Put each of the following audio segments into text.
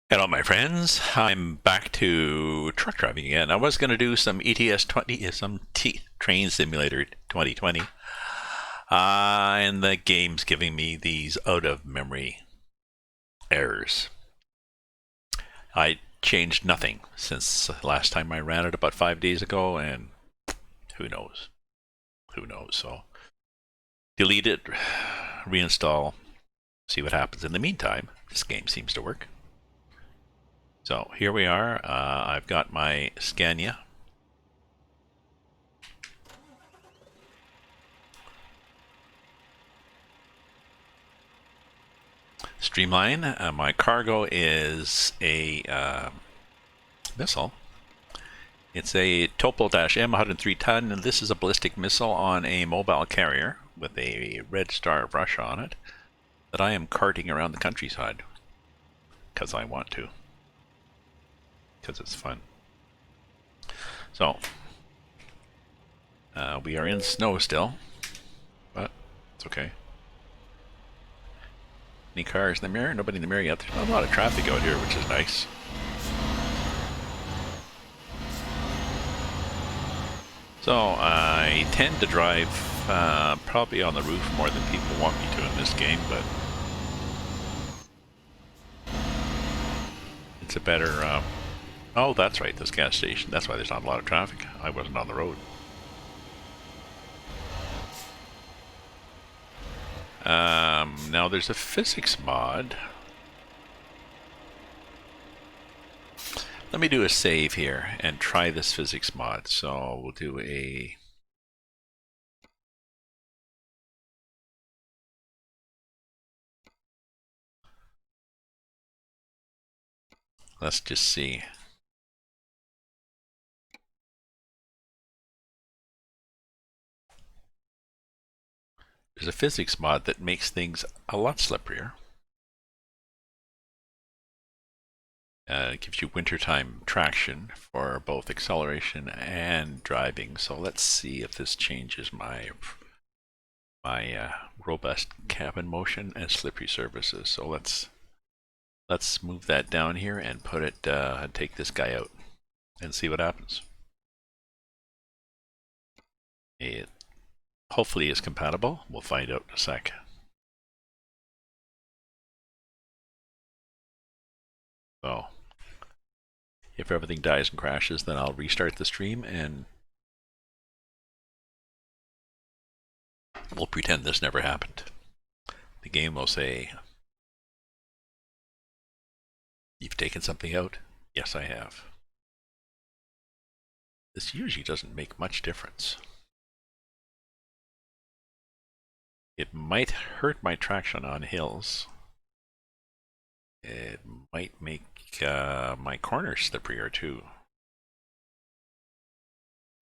Hello, my friends. I'm back to truck driving again. I was going to do some ETS2, Train Simulator 2020, and the game's giving me these out-of-memory errors. I changed nothing since last time I ran it about 5 days ago, and who knows? Who knows? So, delete it, reinstall, see what happens. In the meantime, this game seems to work. So here we are. I've got my Scania. Streamline. My cargo is a missile. It's a Topol-M 103 ton, and this is a ballistic missile on a mobile carrier with a red star brush on it that I am carting around the countryside because I want to. Because it's fun. So, we are in snow still, but it's okay. Any cars in the mirror? Nobody in the mirror yet. There's not a lot of traffic out here, which is nice. So I tend to drive probably on the roof more than people want me to in this game, but it's a better... oh, that's right, this gas station. That's why there's not a lot of traffic. I wasn't on the road. Now there's a physics mod. Let me do a save here and try this physics mod. So we'll do a... let's just see. There's a physics mod that makes things a lot slipperier. It gives you wintertime traction for both acceleration and driving. So let's see if this changes my robust cabin motion and slippery surfaces. So let's move that down here and put it take this guy out and see what happens. It hopefully is compatible. We'll find out in a sec. So if everything dies and crashes, then I'll restart the stream and we'll pretend this never happened. The game will say, "You've taken something out?" Yes, I have. This usually doesn't make much difference. It might hurt my traction on hills. It might make my corners slipperier too.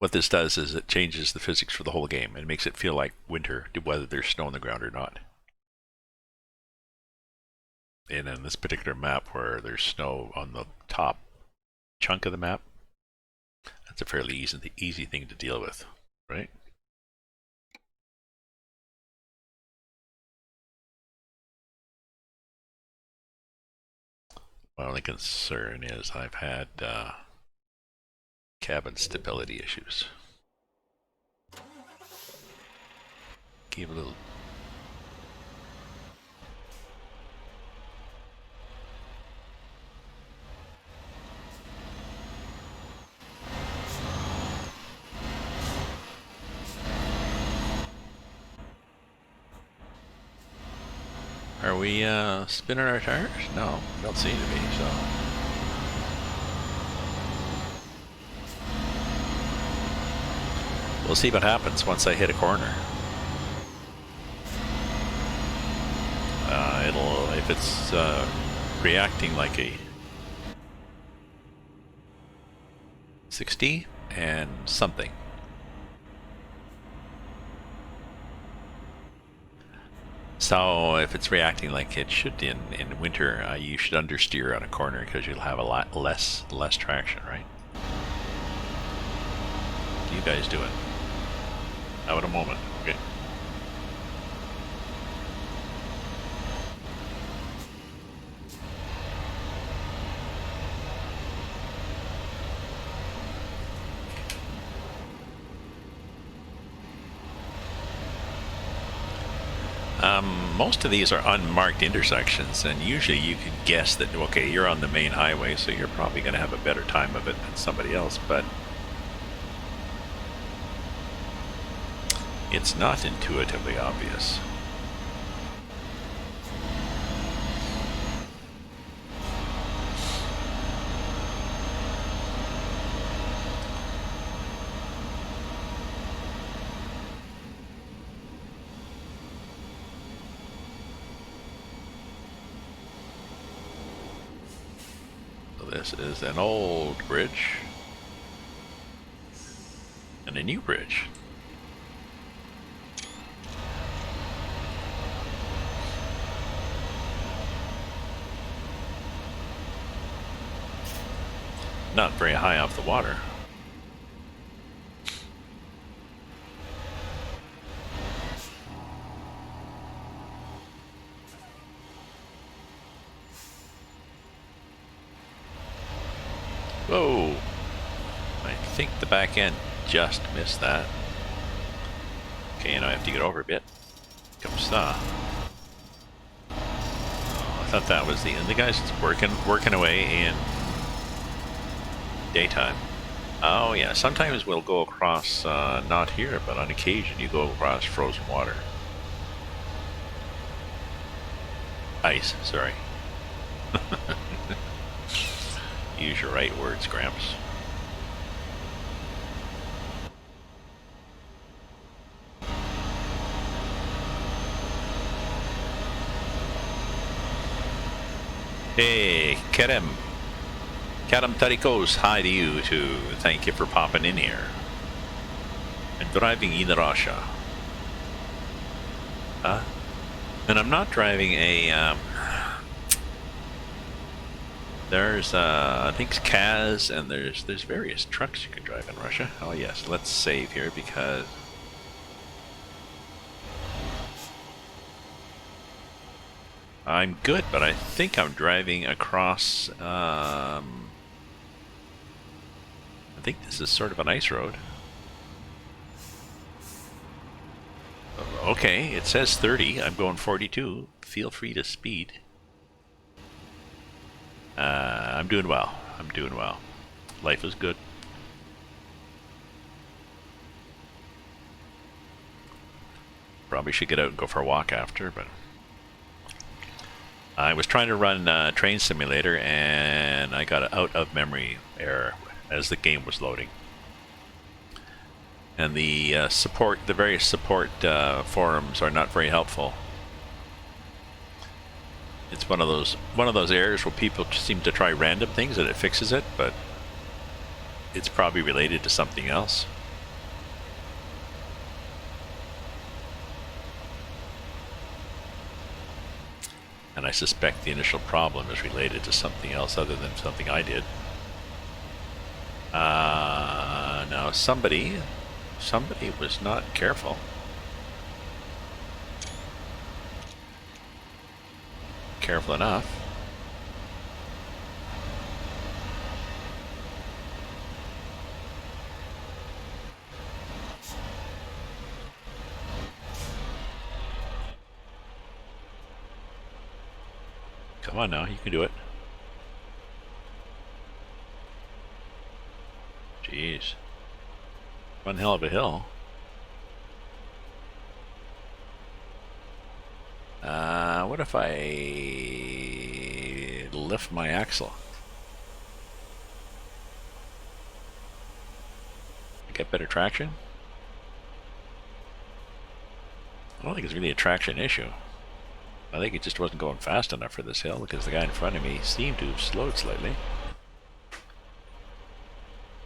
What this does is it changes the physics for the whole game and makes it feel like winter, whether there's snow on the ground or not. And in this particular map where there's snow on the top chunk of the map, that's a fairly easy thing to deal with, right? My only concern is I've had cabin stability issues. Give a little... Are we spinning our tires? No, don't seem to be, so... we'll see what happens once I hit a corner. If it's reacting like a 60 and something. So if it's reacting like it should in winter, you should understeer on a corner because you'll have a lot less traction, right? What are you guys doing? Now in a moment, okay. Most of these are unmarked intersections, and usually you can guess that, okay, you're on the main highway, so you're probably going to have a better time of it than somebody else, but it's not intuitively obvious. This is an old bridge and a new bridge. Not very high off the water. Whoa! I think the back end just missed that. Okay, now I have to get over a bit. Comme ça. Oh, I thought that was the end. The guy's working away in daytime. Oh yeah, sometimes we'll go across, not here, but on occasion you go across frozen water. Ice, sorry. Use your right words, Gramps. Hey, Kerem Tarikos, hi to you too. Thank you for popping in here. I'm driving in Russia. Huh? And I'm not driving a, there's, I think it's Kaz, and there's various trucks you can drive in Russia. Oh yes, let's save here because I'm good, but I think I'm driving across, I think this is sort of an ice road. Okay, it says 30. I'm going 42. Feel free to speed. I'm doing well. I'm doing well. Life is good. Probably should get out and go for a walk after, but I was trying to run Train Simulator and I got an out of memory error as the game was loading. And the various support forums are not very helpful. It's one of those errors where people seem to try random things and it fixes it, but it's probably related to something else. And I suspect the initial problem is related to something else other than something I did. Now somebody was not careful. Careful enough. Come on now, you can do it. Jeez. One hell of a hill. What if I lift my axle? Get better traction? I don't think it's really a traction issue. I think it just wasn't going fast enough for this hill because the guy in front of me seemed to have slowed slightly.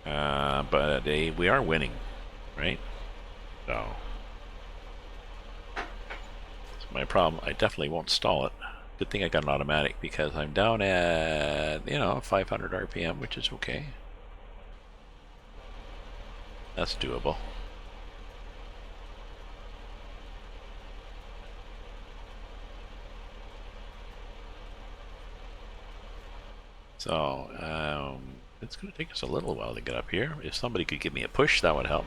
But we are winning, right? So my problem, I definitely won't stall it. Good thing I got an automatic because I'm down at, 500 RPM, which is okay. That's doable. So, it's going to take us a little while to get up here. If somebody could give me a push, that would help.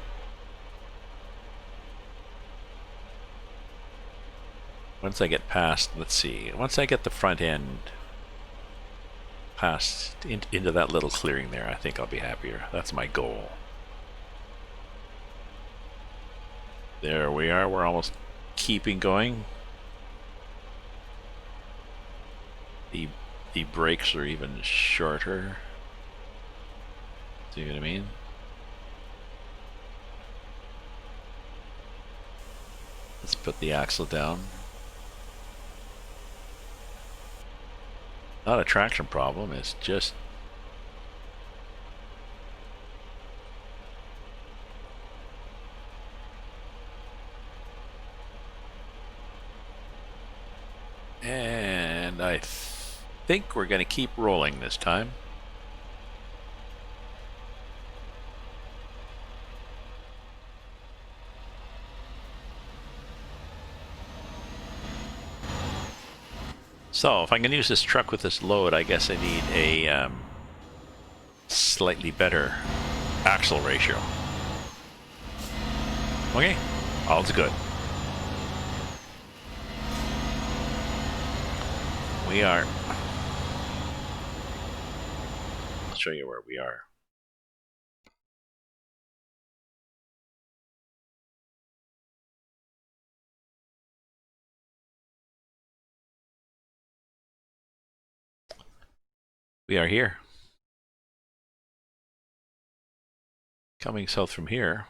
Once I get past, let's see, once I get the front end past into that little clearing there, I think I'll be happier. That's my goal. There we are. We're almost keeping going. The brakes are even shorter. See what I mean? Let's put the axle down. Not a traction problem, it's just and I think we're going to keep rolling this time. So if I can use this truck with this load, I guess I need a slightly better axle ratio. Okay, all's good. We are. I'll show you where we are. We are here. Coming south from here.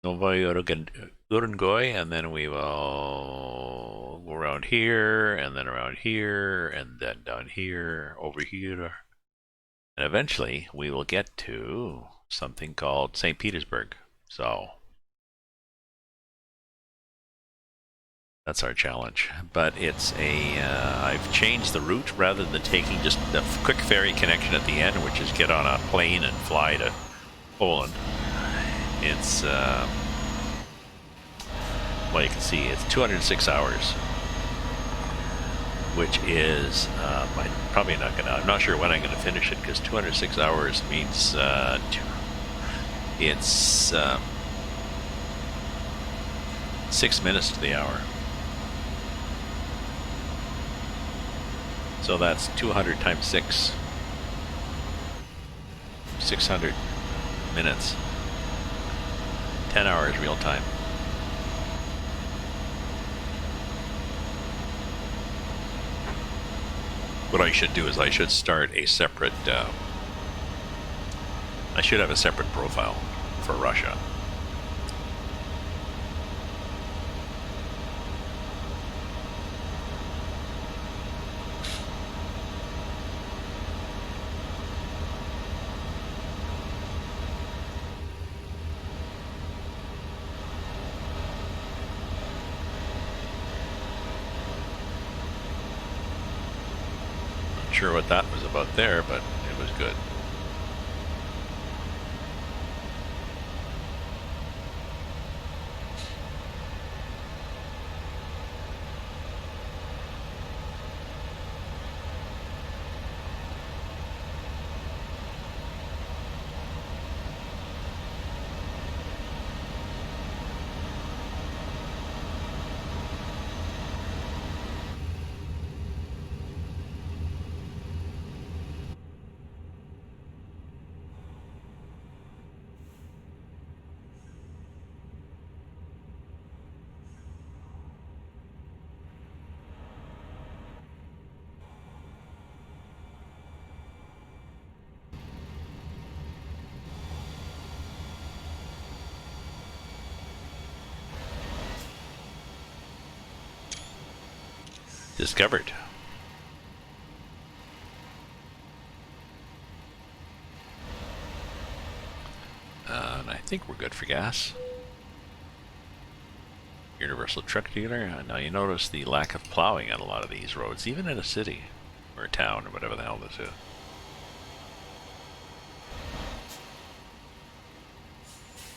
Novaya Urengoy, and then we will go around here, and then around here, and then down here, over here. And eventually we will get to something called St. Petersburg. So that's our challenge. But it's a, I've changed the route rather than taking just a quick ferry connection at the end, which is get on a plane and fly to Poland. It's, well, you can see it's 206 hours, which is, I'm probably not gonna, I'm not sure when I'm gonna finish it, because 206 hours means, it's 6 minutes to the hour. So that's 200 times 6. 600 minutes. 10 hours real time. What I should do is I should start a separate, I should have a separate profile for Russia. Sure what that was about there, but it was good. Discovered. And I think we're good for gas. Universal truck dealer. Now you notice the lack of plowing on a lot of these roads, even in a city or a town or whatever the hell this is.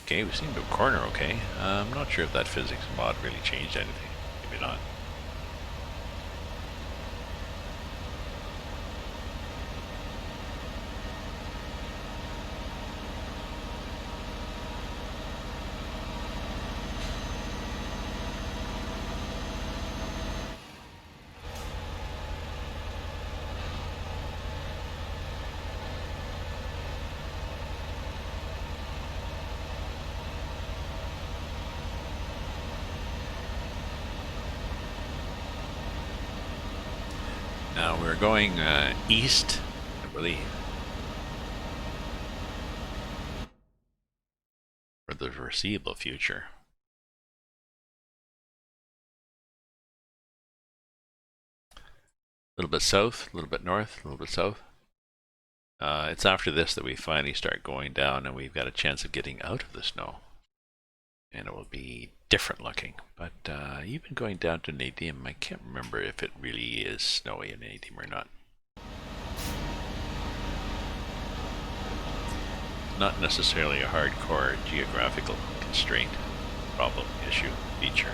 Okay, we seem to corner okay. I'm not sure if that physics mod really changed anything. Maybe not. Now we're going east, I believe, for the foreseeable future. A little bit south, a little bit north, a little bit south. It's after this that we finally start going down and we've got a chance of getting out of the snow. And it will be different looking. But even going down to Nadim, I can't remember if it really is snowy in Nadim or not. Not necessarily a hardcore geographical constraint, problem, issue, feature.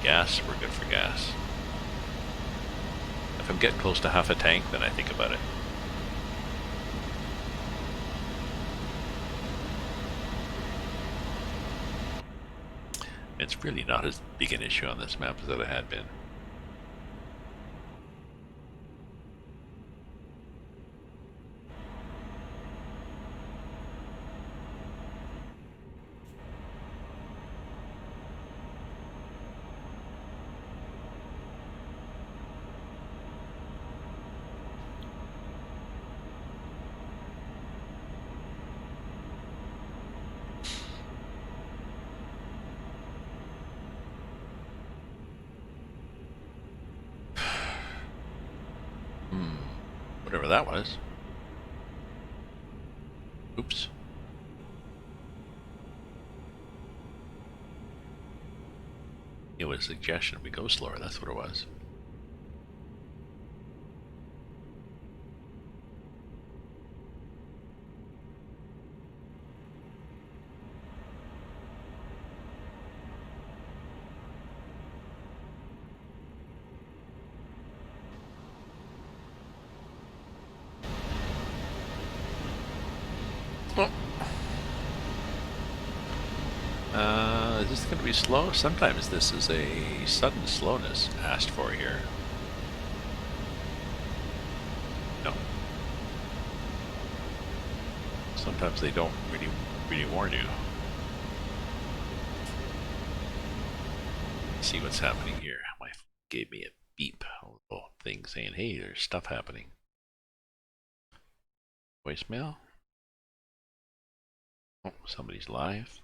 Gas, we're good for gas. If I'm getting close to half a tank, then I think about it. It's really not as big an issue on this map as it had been. Whatever that was. Oops. It was a suggestion we go slower, that's what it was. Is this going to be slow? Sometimes this is a sudden slowness asked for here. No. Sometimes they don't really warn you. Let's see what's happening here. My phone gave me a beep, a little thing saying, hey, there's stuff happening. Voicemail? Oh, somebody's live.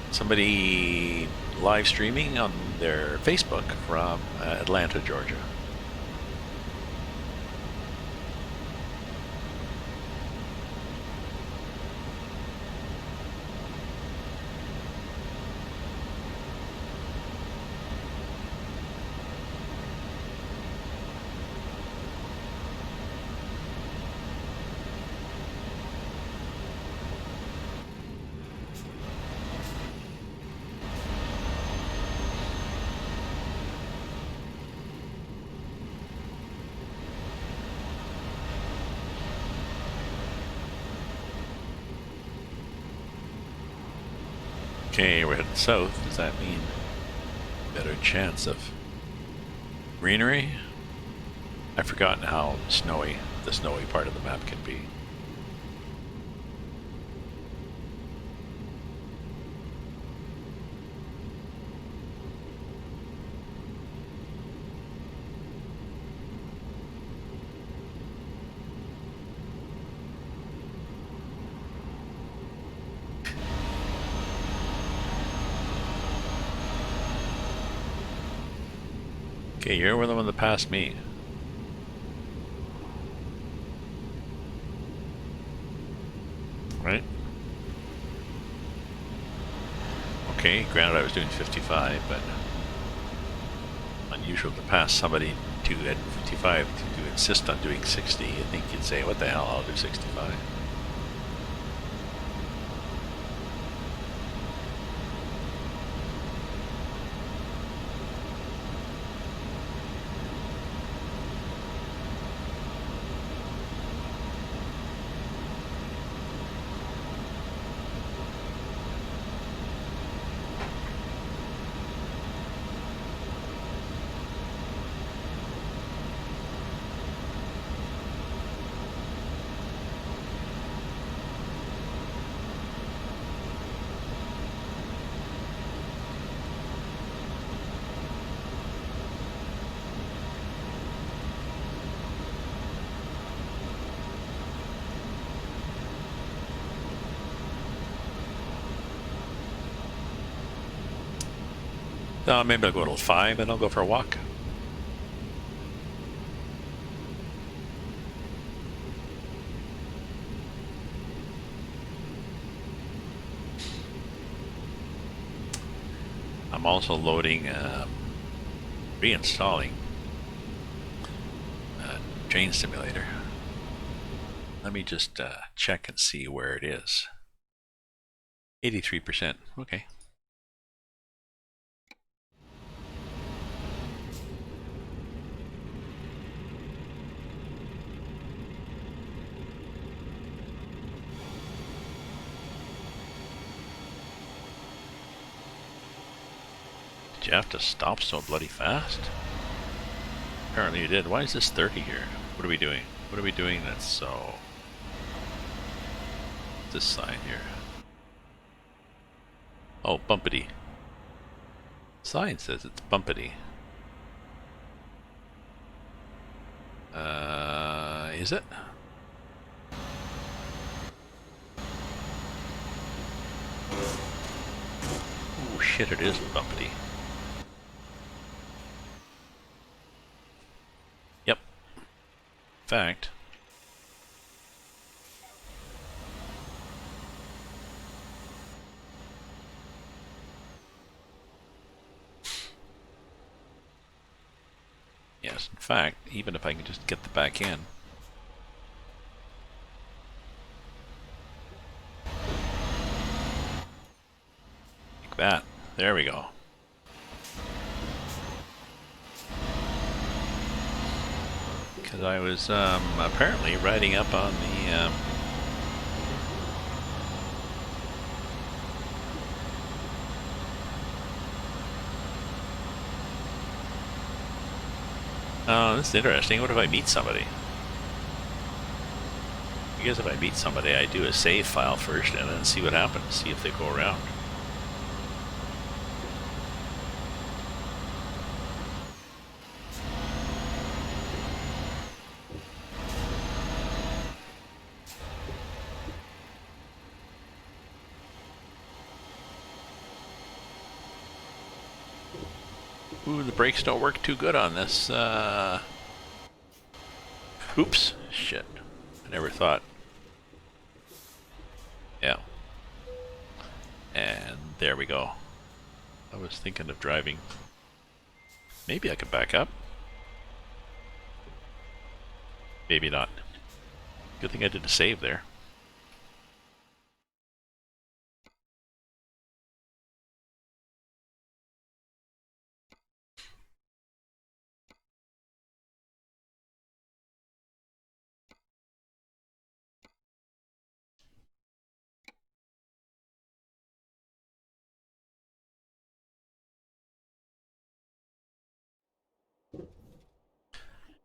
Somebody live streaming on their Facebook from Atlanta, Georgia. Okay, we're heading south. Does that mean better chance of greenery? I've forgotten how snowy the snowy part of the map can be. Okay, you're the one that passed me. Right? Okay, granted I was doing 55, but unusual to pass somebody to at 55 to insist on doing 60. I think you'd say, what the hell, I'll do 65. Maybe I'll go till 5 and I'll go for a walk. I'm also loading, reinstalling Train Simulator. Let me just check and see where it is. 83%. Okay. Did you have to stop so bloody fast? Apparently you did. Why is this 30 here? What are we doing? What are we doing that's so... This sign here. Oh, bumpity. Sign says it's bumpity. Is it? Oh shit, it is bumpity. Yep. In fact, yes, in fact, even if I can just get the back in. Like that. There we go. Because I was apparently riding up on the... Oh, this is interesting. What if I meet somebody? I guess if I meet somebody, I do a save file first and then see what happens. See if they go around. Ooh, the brakes don't work too good on this. Oops. Shit. I never thought. Yeah. And there we go. I was thinking of driving. Maybe I could back up. Maybe not. Good thing I did a save there.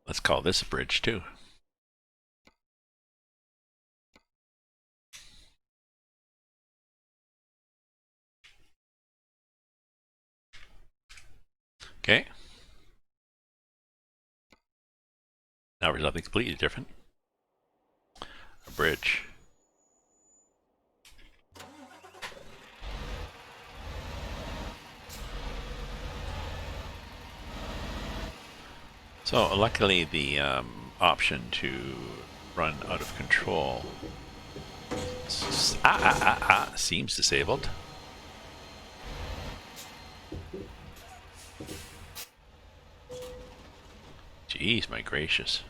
Let's call this a bridge too. Okay. Now we're something completely different. A bridge. So luckily the option to run out of control seems disabled. Jeez, my gracious.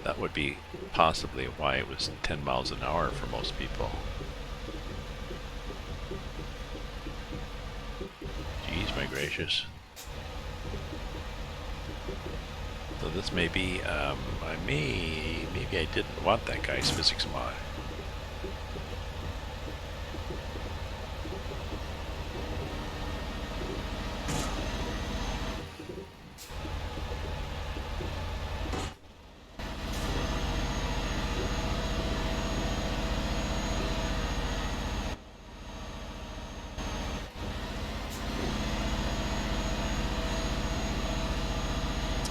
That would be possibly why it was 10 miles an hour for most people. Jeez, my gracious. So this may be, maybe I didn't want that guy's physics mod.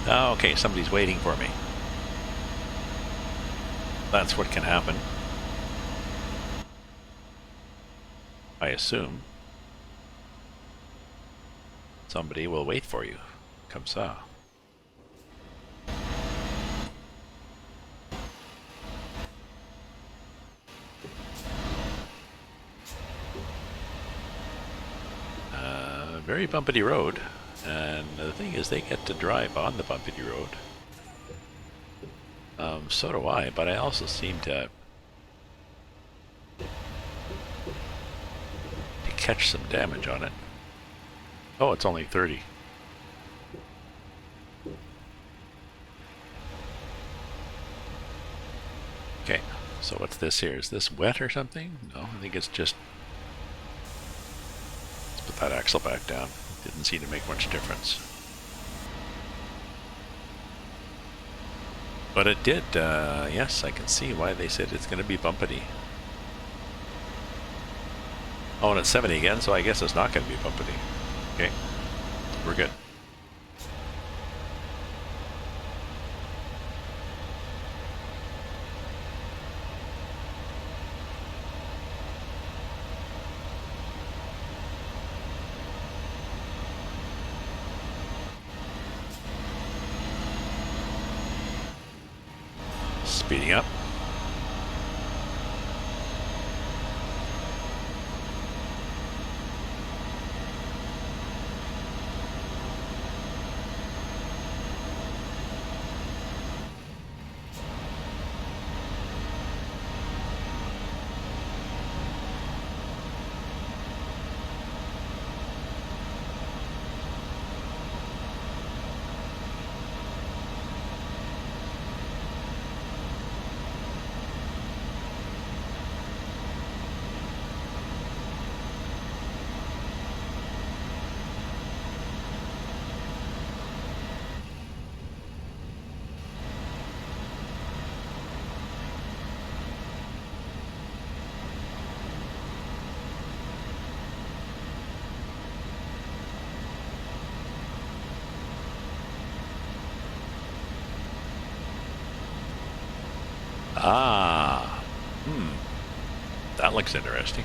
Oh, okay, somebody's waiting for me. That's what can happen. I assume somebody will wait for you. Comme ça. Very bumpity road, and the thing is they get to drive on the bumpity road. So do I, but I also seem to catch some damage on it. Oh, it's only 30. Okay, so what's this here? Is this wet or something? No, I think it's just... Let's put that axle back down. Didn't seem to make much difference. But it did, yes, I can see why they said it's going to be bumpity. Oh, and it's 70 again, so I guess it's not going to be bumpity. Okay, we're good. Speeding up. Ah, that looks interesting.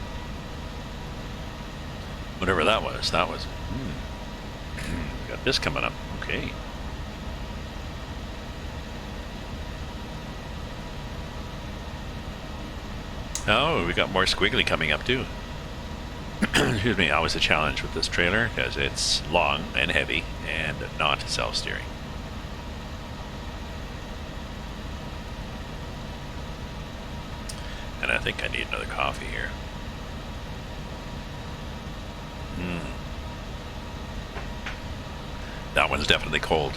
Whatever that was, got this coming up. Okay. Oh, we got more squiggly coming up too. Excuse me, always a challenge with this trailer because it's long and heavy and not self-steering. And I think I need another coffee here. That one's definitely cold.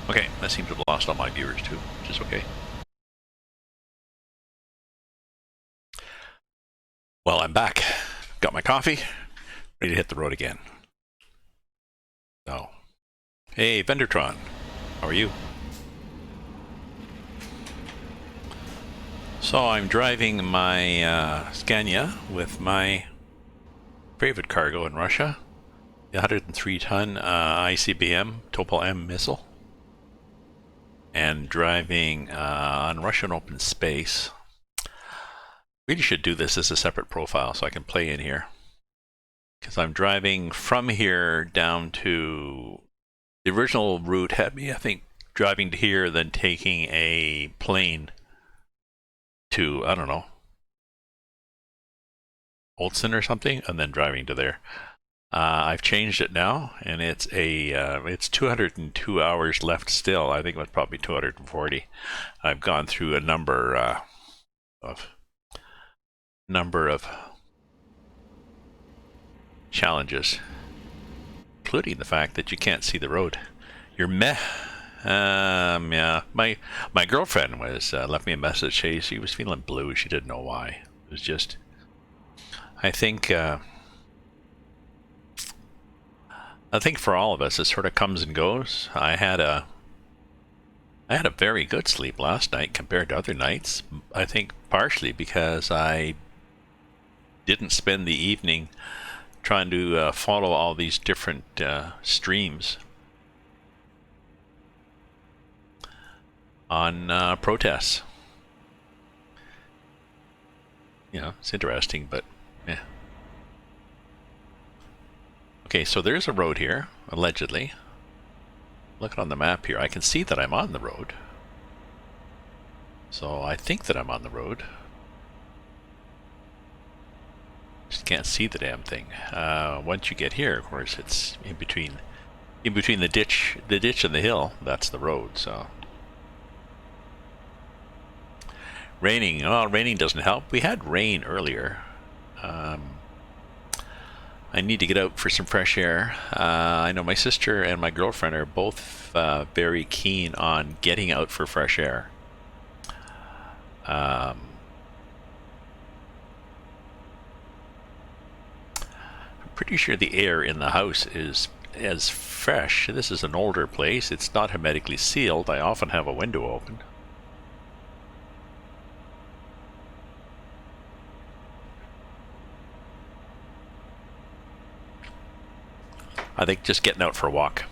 Okay, I seem to have lost all my viewers too, which is okay. Well, I'm back. Got my coffee, ready to hit the road again. Oh. Hey, Vendertron. How are you? So I'm driving my Scania with my favorite cargo in Russia, the 103-ton ICBM Topol-M missile, and driving on Russian open space. Really should do this as a separate profile so I can play in here, because I'm driving from here down to the original route had me, I think, driving to here, then taking a plane to, I don't know, Olson or something, and then driving to there. I've changed it now, and it's it's 202 hours left still. I think it was probably 240. I've gone through a number of challenges, including the fact that you can't see the road. You're meh. Yeah. My girlfriend was left me a message. She was feeling blue. She didn't know why. It was just, I think for all of us, it sort of comes and goes. I had a very good sleep last night compared to other nights. I think partially because I didn't spend the evening trying to follow all these different streams on protests. You know, it's interesting, but yeah. Okay, so there's a road here, allegedly. Looking on the map here, I can see that I'm on the road. So I think that I'm on the road. Just can't see the damn thing. Once you get here, of course, it's in between the ditch and the hill. That's the road. So raining. Oh, raining doesn't help. We had rain earlier. I need to get out for some fresh air. I know my sister and my girlfriend are both very keen on getting out for fresh air. I'm pretty sure the air in the house is as fresh. This is an older place. It's not hermetically sealed. I often have a window open. I think just getting out for a walk.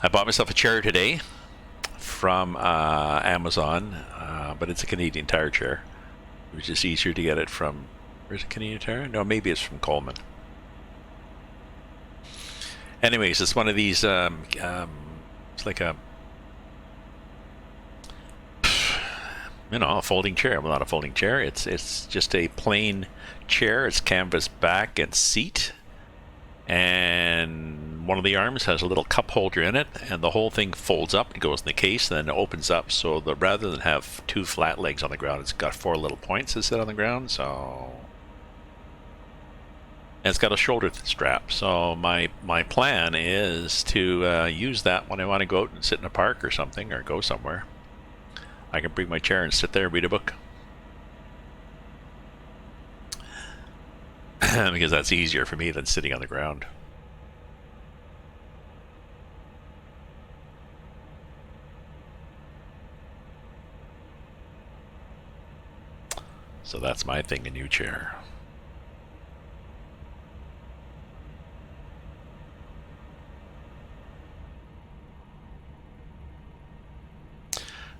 I bought myself a chair today from Amazon, but it's a Canadian Tire chair. It was just easier to get it from, where's it, Canadian Tire? No, maybe it's from Coleman. Anyways, it's one of these, it's like a, a folding chair. Well, not a folding chair. It's just a plain chair. It's canvas back and seat. And one of the arms has a little cup holder in it, and the whole thing folds up. It goes in the case, and then it opens up. So that rather than have two flat legs on the ground, it's got four little points that sit on the ground. So, and it's got a shoulder strap. So my plan is to use that when I want to go out and sit in a park or something, or go somewhere. I can bring my chair and sit there and read a book. Because that's easier for me than sitting on the ground. So that's my thing, a new chair.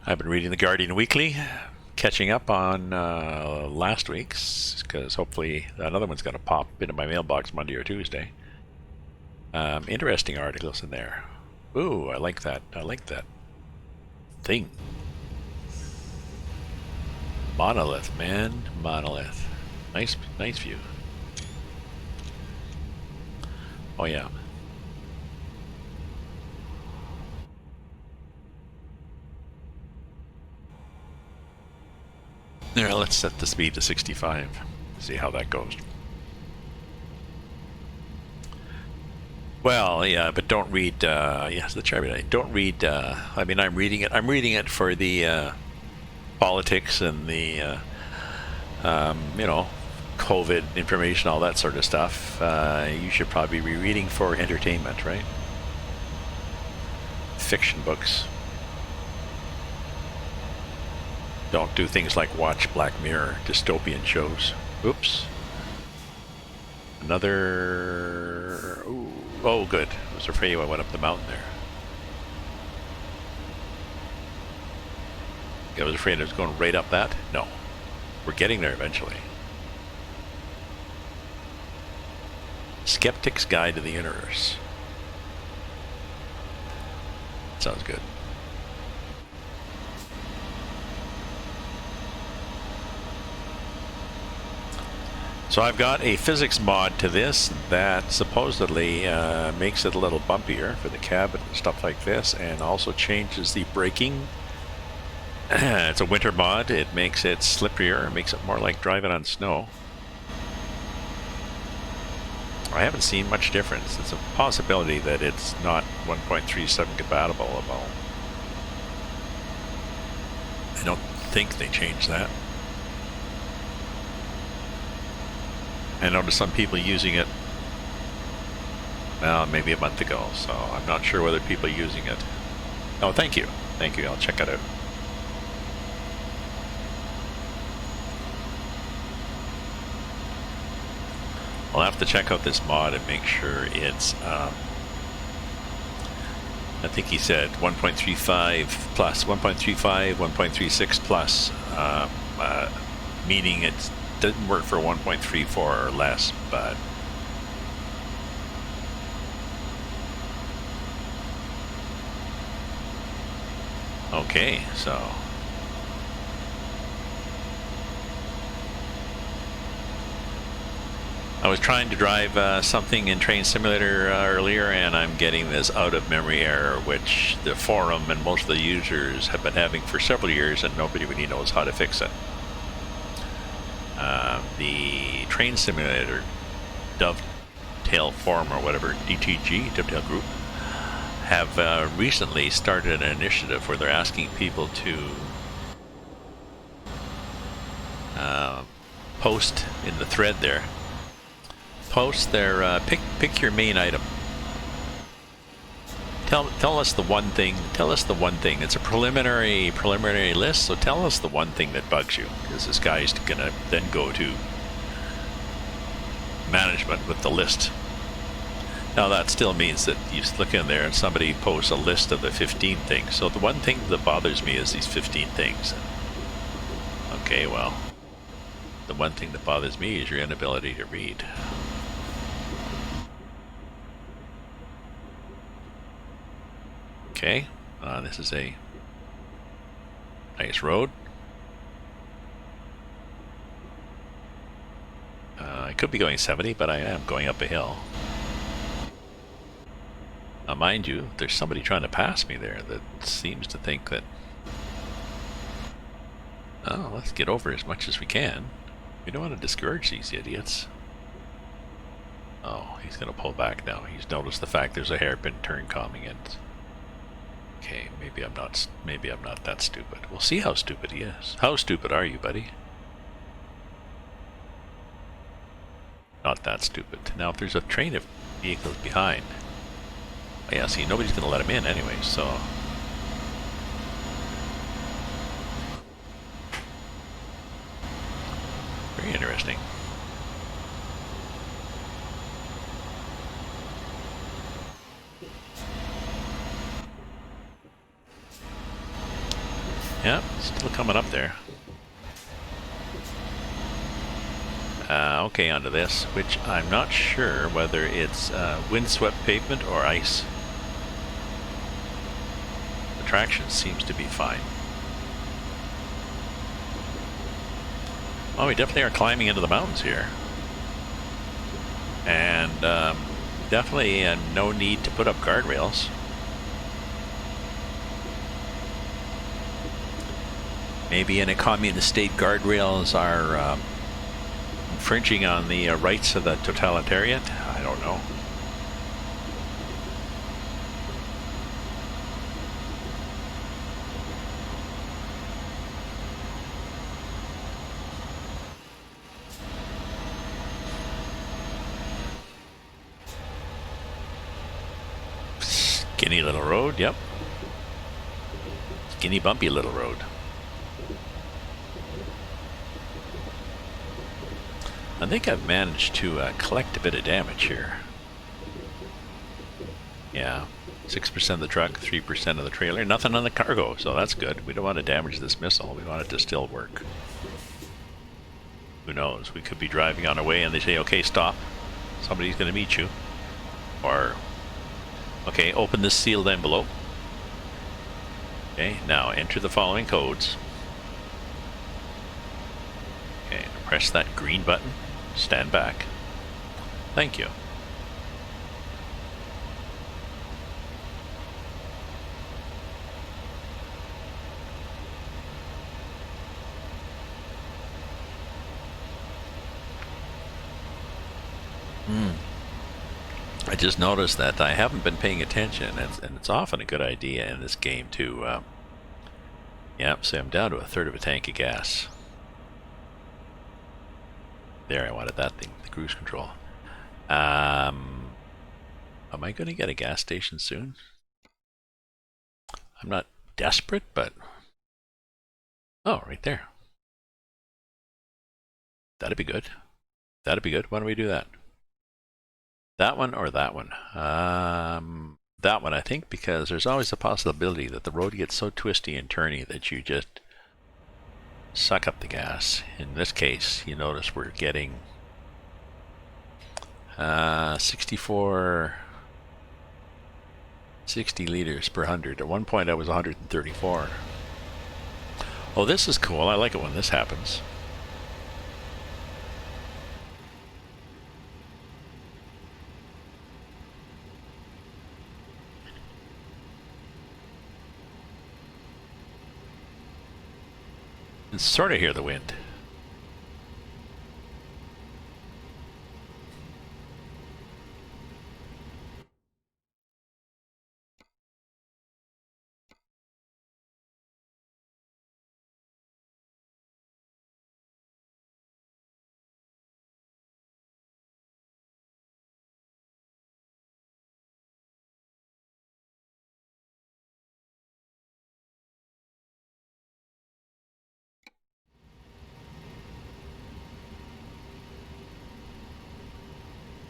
I've been reading The Guardian Weekly, catching up on last week's, because hopefully another one's going to pop into my mailbox Monday or Tuesday. Interesting articles in there. Ooh, I like that. I like that thing. Monolith, man. Monolith. Nice view. Oh, yeah. There, let's set the speed to 65. See how that goes. Well, yeah, but don't read. Yes, let's try it. Don't read. I mean, I'm reading it. I'm reading it for the politics and the, COVID information, all that sort of stuff. You should probably be reading for entertainment, right? Fiction books. Don't do things like watch Black Mirror, dystopian shows. Oops. Another... Ooh. Oh, good. I was afraid I went up the mountain there. I was afraid I was going right up that. No. We're getting there eventually. Skeptic's Guide to the Universe. Sounds good. So I've got a physics mod to this that supposedly makes it a little bumpier for the cabin and stuff like this, and also changes the braking. It's a winter mod. It makes it slipperier. It makes it more like driving on snow. I haven't seen much difference. It's a possibility that it's not 1.37 compatible at all. I don't think they changed that. I noticed some people using it, well, maybe a month ago, so I'm not sure whether people are using it. Oh, thank you. Thank you. I'll check it out. I'll have to check out this mod and make sure it's, I think he said 1.35 plus, 1.35, 1.36 plus, meaning it doesn't work for 1.34 or less, but Okay, so I was trying to drive something in Train Simulator earlier, and I'm getting this out-of-memory error, which the forum and most of the users have been having for several years, and nobody really knows how to fix it. The Train Simulator Dovetail Forum, or whatever, DTG, Dovetail Group, have recently started an initiative where they're asking people to post in the thread there. Post their pick your main item. Tell us the one thing. Tell us the one thing. It's a preliminary list. So tell us the one thing that bugs you, because this guy's gonna then go to management with the list. Now that still means that you look in there and somebody posts a list of the 15 things. So the one thing that bothers me is these 15 things. Okay, well, the one thing that bothers me is your inability to read. Okay, this is a nice road. I could be going 70, but I am going up a hill. Now, mind you, there's somebody trying to pass me there that seems to think that, oh, let's get over as much as we can. We don't want to discourage these idiots. Oh, he's going to pull back now. He's noticed the fact there's a hairpin turn coming in. Okay, maybe I'm not that stupid. We'll see how stupid he is. How stupid are you, buddy? Not that stupid. Now, if there's a train of vehicles behind, oh, yeah, see, nobody's going to let him in anyway, so. Very interesting. Yeah, still coming up there. Okay, onto this, which I'm not sure whether it's windswept pavement or ice. The traction seems to be fine. Well, we definitely are climbing into the mountains here. And definitely no need to put up guardrails. Maybe in a communist state, guardrails are infringing on the rights of the totalitarian. I don't know. Skinny little road, yep. Skinny bumpy little road. I think I've managed to collect a bit of damage here. Yeah, 6% of the truck, 3% of the trailer, nothing on the cargo, so that's good. We don't want to damage this missile, we want it to still work. Who knows, we could be driving on our way and they say, okay, stop, somebody's going to meet you. Or, okay, open this sealed envelope. Okay, now enter the following codes. Okay, press that green button. Stand back. Thank you. I just noticed that I haven't been paying attention, and it's often a good idea in this game to, yep, so I'm down to a third of a tank of gas. There, I wanted that thing, the cruise control. Am I going to get a gas station soon? I'm not desperate, but... Oh, right there. That'd be good. That'd be good. Why don't we do that? That one or that one? That one, I think, because there's always a possibility that the road gets so twisty and turny that you just suck up the gas. In this case, you notice we're getting 64 60 liters per 100. At one point I was 134. Oh, this is cool. I like it when this happens. You can sort of hear the wind.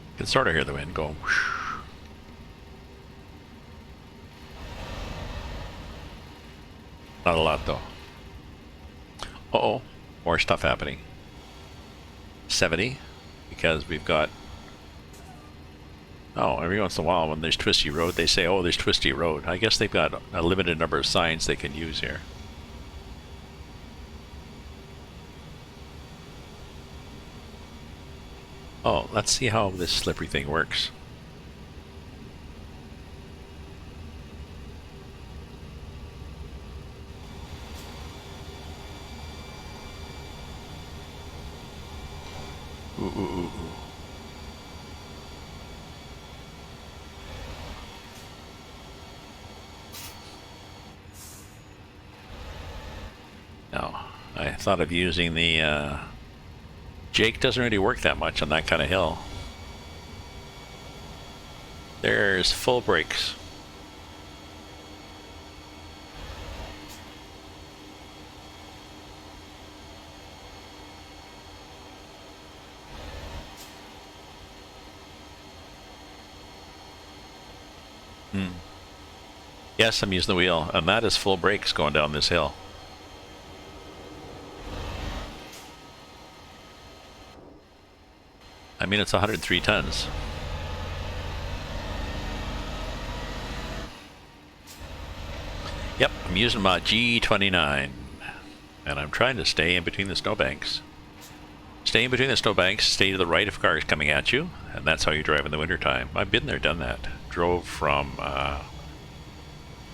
You can sort of hear the wind go whoosh. Not a lot though. Uh-oh, more stuff happening. 70, because we've got... Oh, every once in a while when there's twisty road, they say, oh, there's twisty road. I guess they've got a limited number of signs they can use here. Oh, let's see how this slippery thing works. Ooh, ooh, ooh, ooh. No, I thought of using the Jake doesn't really work that much on that kind of hill. There's full brakes. Yes, I'm using the wheel, and that is full brakes going down this hill. I mean, it's 103 tons. Yep, I'm using my G29, and I'm trying to stay in between the snowbanks. Stay in between the snowbanks, stay to the right if cars coming at you, and that's how you drive in the wintertime. I've been there, done that. Drove from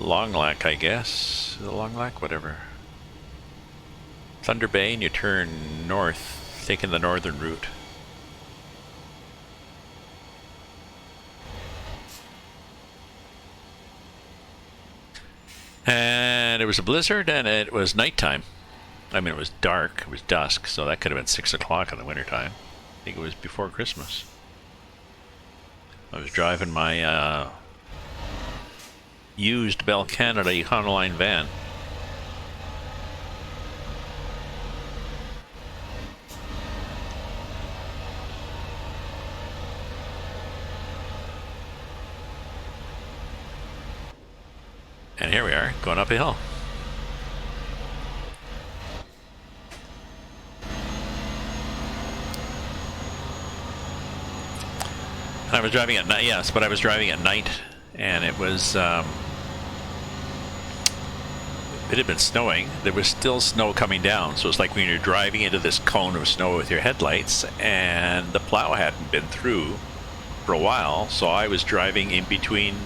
Long Lac, I guess. Long Lac, whatever. Thunder Bay, and you turn north, taking the northern route. And it was a blizzard, and it was nighttime. I mean, it was dark, it was dusk, so that could have been 6 o'clock in the wintertime. I think it was before Christmas. I was driving my used Bell Canada Econoline van. And here we are, going up a hill. And I was driving at night, yes, but I was driving at night, and it was, it had been snowing. There was still snow coming down, so it's like when you're driving into this cone of snow with your headlights, and the plow hadn't been through for a while, so I was driving in between.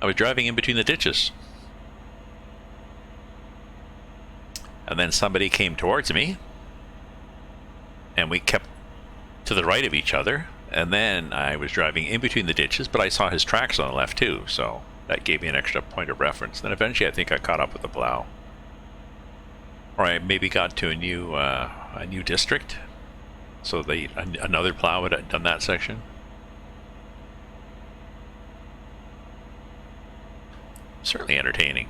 I was driving in between the ditches. And then somebody came towards me, and we kept to the right of each other, and then I was driving in between the ditches, but I saw his tracks on the left too, so that gave me an extra point of reference. Then eventually I think I caught up with the plow. Or I maybe got to a new district, so another plow had done that section. Certainly entertaining.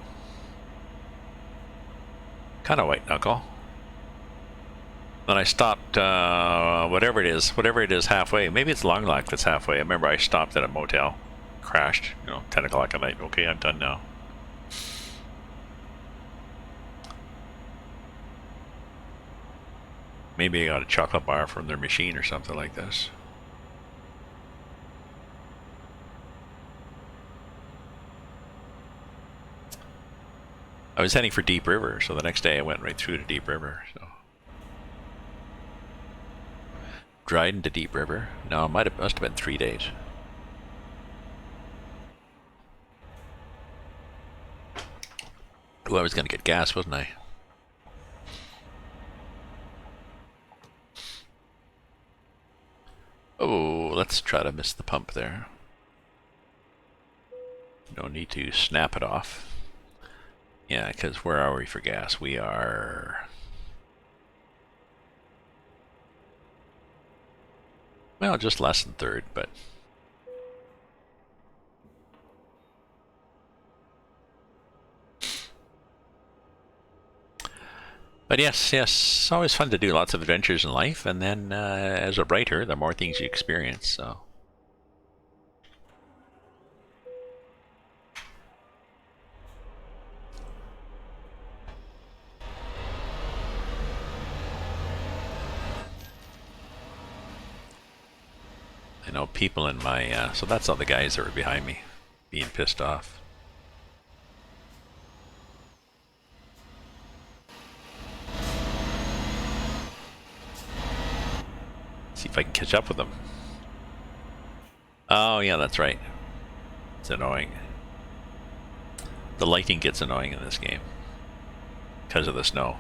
Kind of white knuckle. Then I stopped, whatever it is halfway. Maybe it's Long Lac that's halfway. I remember I stopped at a motel, crashed, 10 o'clock at night. Okay, I'm done now. Maybe I got a chocolate bar from their machine or something like this. I was heading for Deep River, so the next day I went right through to Deep River. So Dryden to Deep River. No, must have been 3 days. Oh, I was going to get gas, wasn't I? Oh, let's try to miss the pump there. No need to snap it off. Yeah, because where are we for gas? We are... well, just less than third, but... but yes, it's always fun to do lots of adventures in life, and then as a writer, the more things you experience, so... I know people in my... so that's all the guys that were behind me, being pissed off. See if I can catch up with them. Oh, yeah, that's right. It's annoying. The lighting gets annoying in this game because of the snow.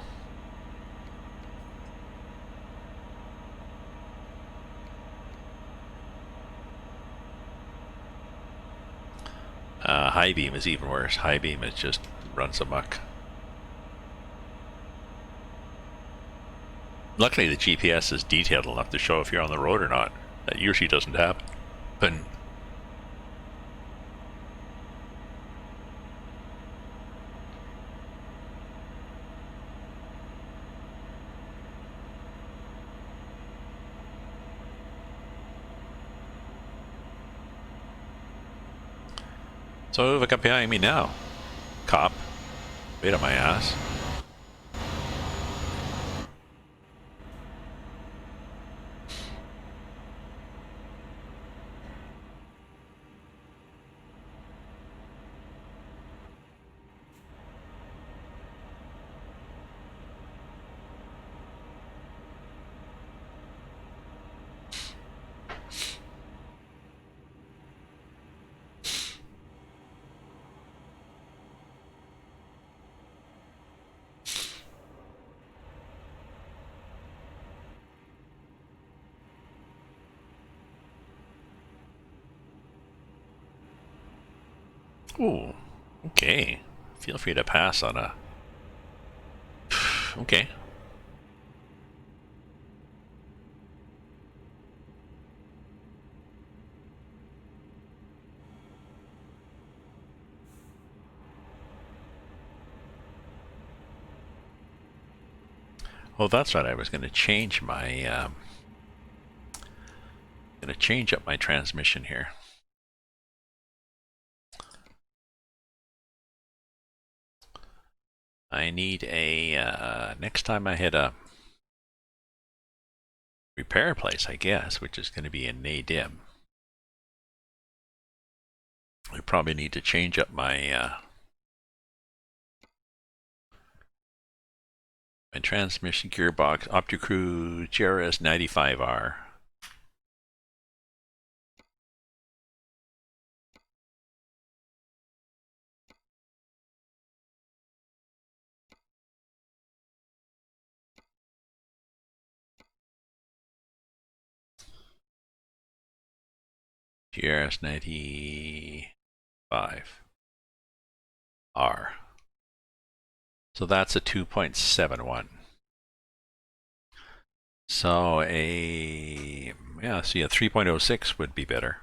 High beam is even worse. High beam is just runs amok. Luckily, the GPS is detailed enough to show if you're on the road or not. That usually doesn't happen. So who have I got behind me now? Cop. Wait on my ass. Ooh, okay. Feel free to pass on a... okay. Oh, that's right. I was going to change my... going to change up my transmission here. I need a... next time I hit a repair place, I guess, which is going to be in Nadim. I probably need to change up my... my transmission gearbox, OptiCrew GRS 95R. GRS 95R. So that's a 2.71. So a 3.06 would be better.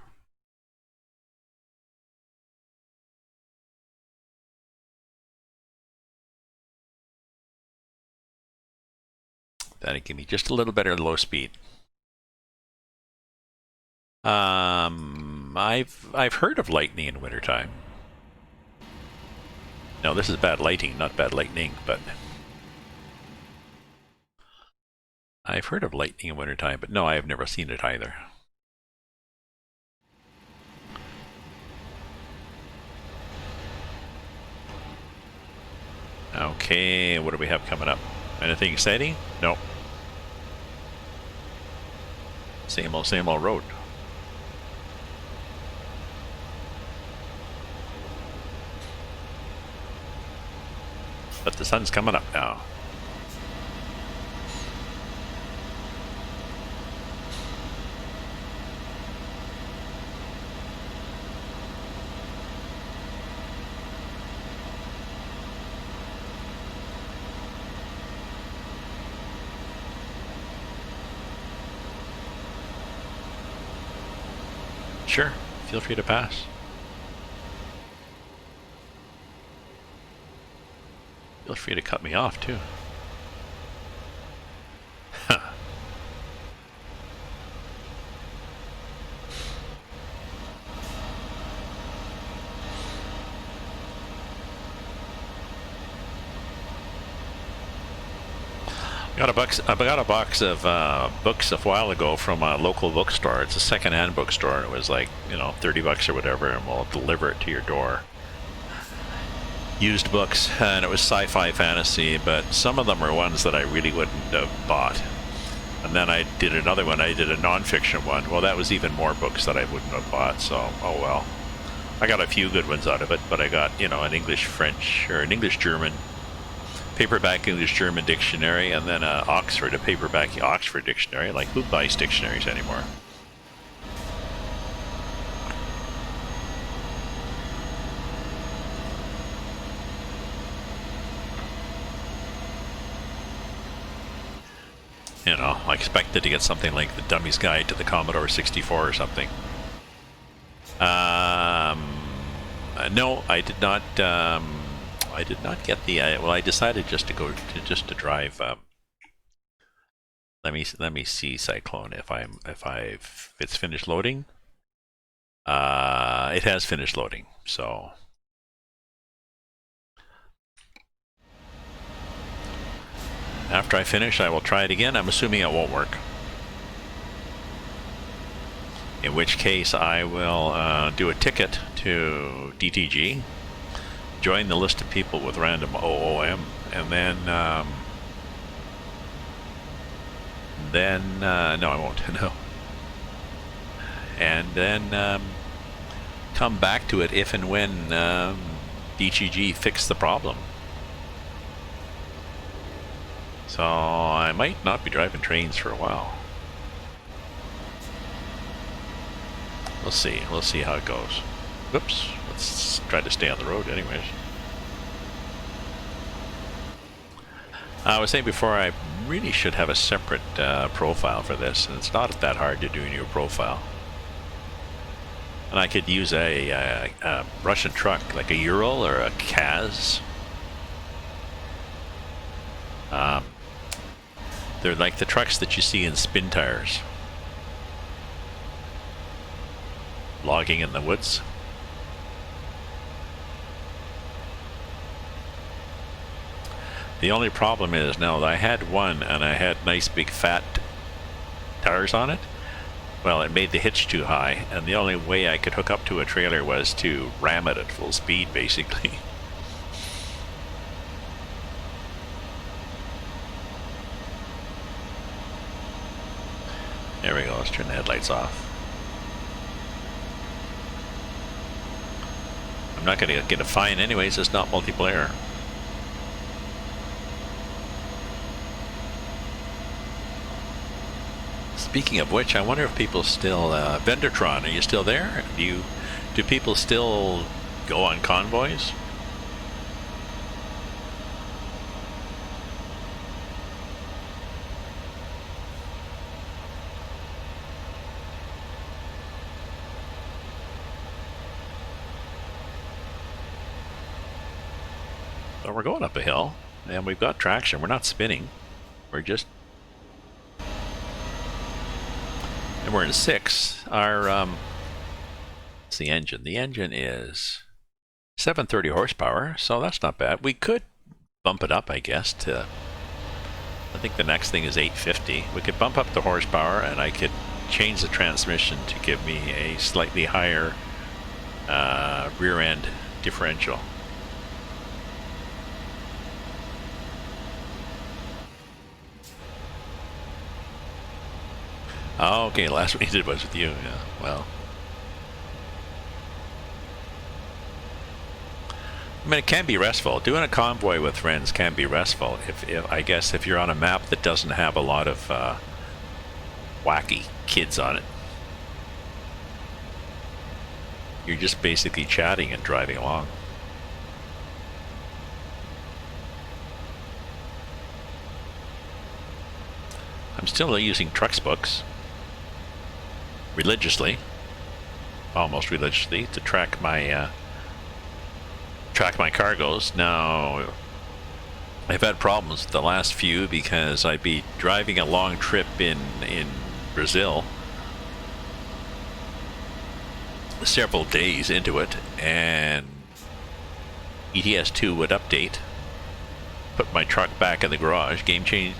That'd give me just a little better low speed. I've heard of lightning in wintertime. No, this is bad lighting, not bad lightning, but I've heard of lightning in wintertime, but no, I have never seen it either. Okay, what do we have coming up? Anything exciting? No. Same old road. But the sun's coming up now. Sure, feel free to pass. Feel free to cut me off too. I got a box of books a while ago from a local bookstore. It's a second-hand bookstore. It was like, you know, $30 or whatever, and we'll deliver it to your door. Used books, and it was sci-fi fantasy, but some of them were ones that I really wouldn't have bought. And then I did another one. I did a non-fiction one. Well, that was even more books that I wouldn't have bought, so oh well. I got a few good ones out of it, but I got, you know, an English-French or an English-German paperback English-German dictionary, and then a paperback Oxford dictionary. Like, who buys dictionaries anymore? You know, I expected to get something like the Dummy's Guide to the Commodore 64 or something. No, I did not. I did not get the. Well, I decided just to drive. Let me see Cyclone if it's finished loading. It has finished loading, so. After I finish, I will try it again. I'm assuming it won't work. In which case, I will do a ticket to DTG, join the list of people with random OOM, and then no, I won't. No. And then come back to it if and when DTG fix the problem. So I might not be driving trains for a while. We'll see. We'll see how it goes. Whoops. Let's try to stay on the road anyways. I was saying before, I really should have a separate profile for this, and it's not that hard to do a new profile. And I could use a Russian truck, like a Ural or a Kaz. They're like the trucks that you see in spin tires. Logging in the woods. The only problem is now that I had one and I had nice big fat tires on it. Well, it made the hitch too high, and the only way I could hook up to a trailer was to ram it at full speed, basically. There we go, let's turn the headlights off. I'm not going to get a fine anyways, it's not multiplayer. Speaking of which, I wonder if people still, Vendertron, are you still there? Do people still go on convoys? So we're going up a hill, and we've got traction. We're not spinning. We're just... And we're in 6. Our, what's the engine? The engine is 730 horsepower, so that's not bad. We could bump it up, I guess, to... I think the next thing is 850. We could bump up the horsepower, and I could change the transmission to give me a slightly higher rear end differential. Oh, okay, last one you did was with you. Yeah, well. I mean, it can be restful. Doing a convoy with friends can be restful. If I guess if you're on a map that doesn't have a lot of wacky kids on it, you're just basically chatting and driving along. I'm still using Trucks books religiously, almost religiously, to track my cargoes. Now, I've had problems with the last few because I'd be driving a long trip in Brazil, several days into it, and ETS2 would update, put my truck back in the garage, game change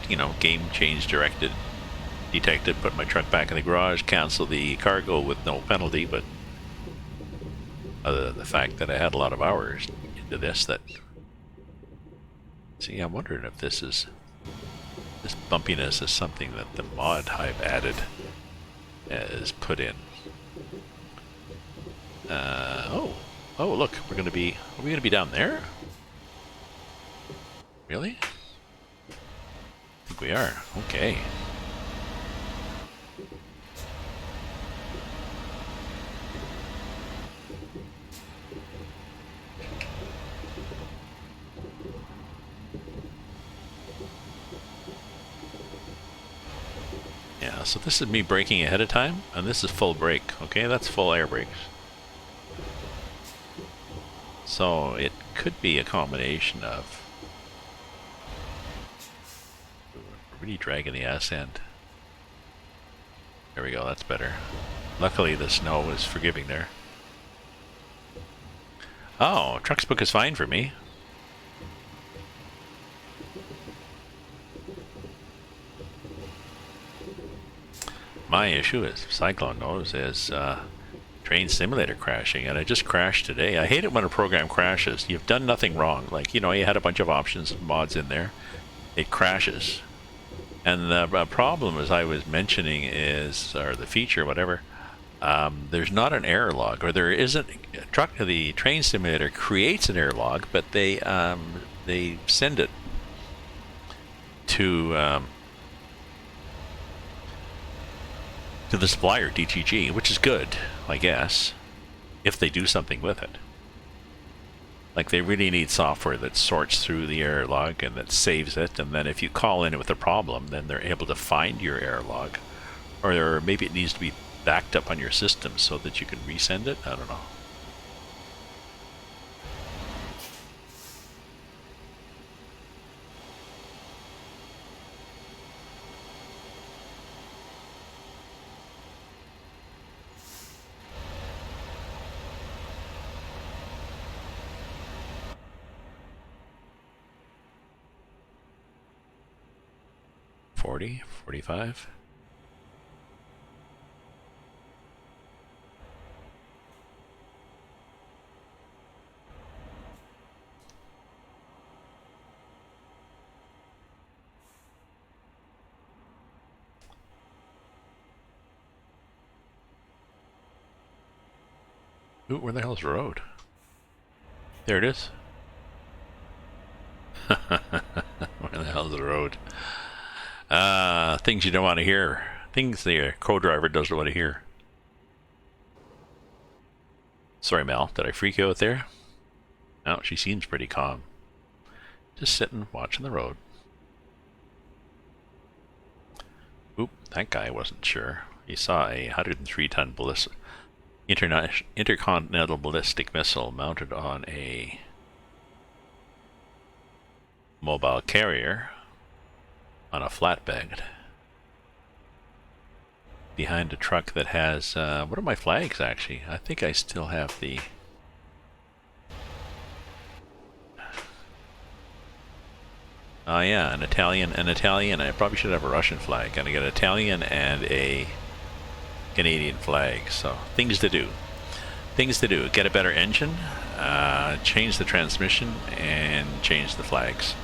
detected, put my truck back in the garage, cancel the cargo with no penalty, but other than the fact that I had a lot of hours into this, that, see, I'm wondering if this bumpiness is something that the mod I've added has put in. Oh, look, are we gonna be down there? Really? I think we are. Okay. Yeah, so this is me braking ahead of time, and this is full brake. Okay, that's full air brakes. So it could be a combination of really dragging the ass end. There we go, that's better. Luckily the snow is forgiving there. Oh, Trucks book is fine for me. My issue, as Cyclone knows, is Train Simulator crashing, and I just crashed today. I hate it when a program crashes. You've done nothing wrong. Like, you know, you had a bunch of options and mods in there. It crashes. And the problem, as I was mentioning, is, or the feature, whatever, there's not an error log, or there isn't. The Train Simulator creates an error log, but they send it to the supplier, DTG, which is good, I guess, if they do something with it. Like, they really need software that sorts through the error log and that saves it, and then if you call in with a problem, then they're able to find your error log. Or maybe it needs to be backed up on your system so that you can resend it. I don't know. $40, $45. Ooh, where the hell's the road? There it is. Where the hell's the road? Things you don't want to hear. Things the co-driver doesn't want to hear. Sorry, Mel. Did I freak you out there? No, she seems pretty calm. Just sitting, watching the road. Oop, that guy wasn't sure. He saw a 103-ton intercontinental ballistic missile mounted on a mobile carrier on a flatbed behind a truck that has what are my flags, actually? I think I still have the oh yeah, an Italian. I probably should have a Russian flag. And I got an Italian and a Canadian flag. So things to do. Get a better engine, change the transmission, and change the flags.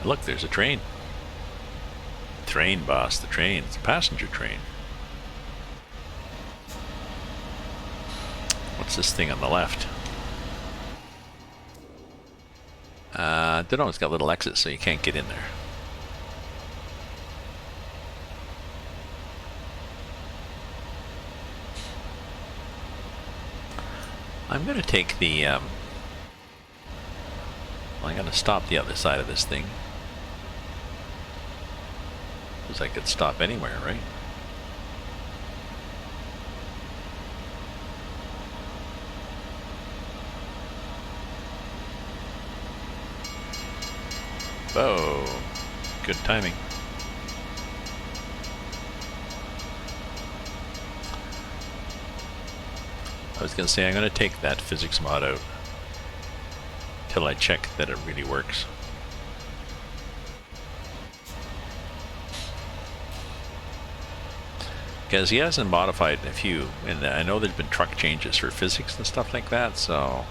Look, there's a train. Train, boss, the train. It's a passenger train. What's this thing on the left? Don't know, it's got little exits so you can't get in there. I'm going to take the, well, I'm going to stop the other side of this thing. Because I could stop anywhere, right? Whoa, good timing. I was going to say I'm going to take that physics mod out till I check that it really works. Because he hasn't modified a few, and I know there's been truck changes for physics and stuff like that, so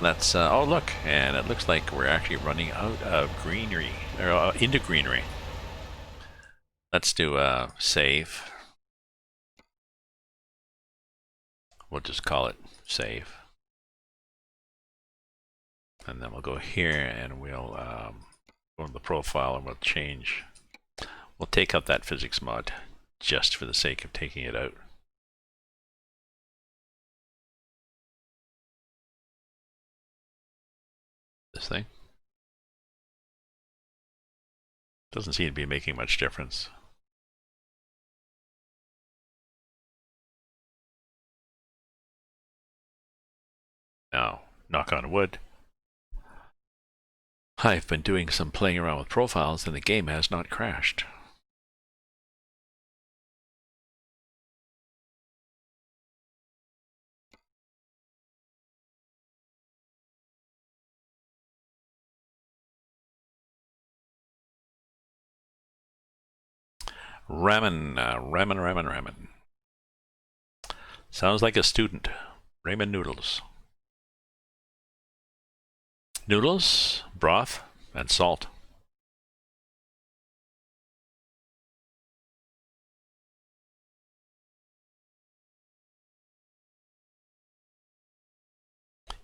let's, oh look, and it looks like we're actually running out of greenery, or into greenery. Let's do a save. We'll just call it save. And then we'll go here and we'll go to the profile and we'll change. We'll take out that physics mod just for the sake of taking it out. This thing doesn't seem to be making much difference. Now, knock on wood. I've been doing some playing around with profiles and the game has not crashed. Ramen. Sounds like a student. Ramen noodles. Noodles, broth, and salt.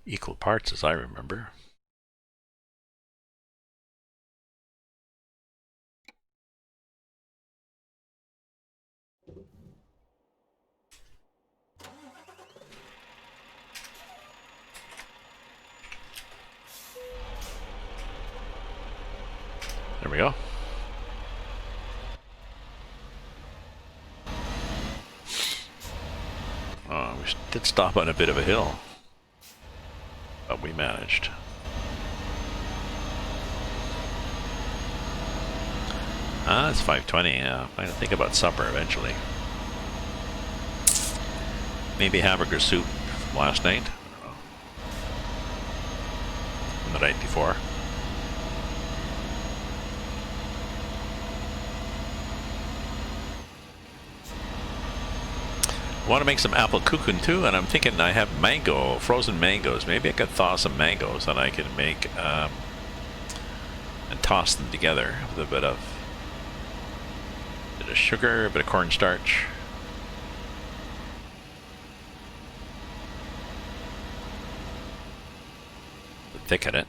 Equal parts, as I remember. There we go. We did stop on a bit of a hill, but we managed. It's 5:20. I'm going to think about supper eventually. Maybe hamburger soup from last night. I don't know. From the night before. I want to make some apple cocoon too, and I'm thinking I have frozen mangoes. Maybe I could thaw some mangoes and I can make and toss them together with a bit of sugar, a bit of cornstarch. Thicken it.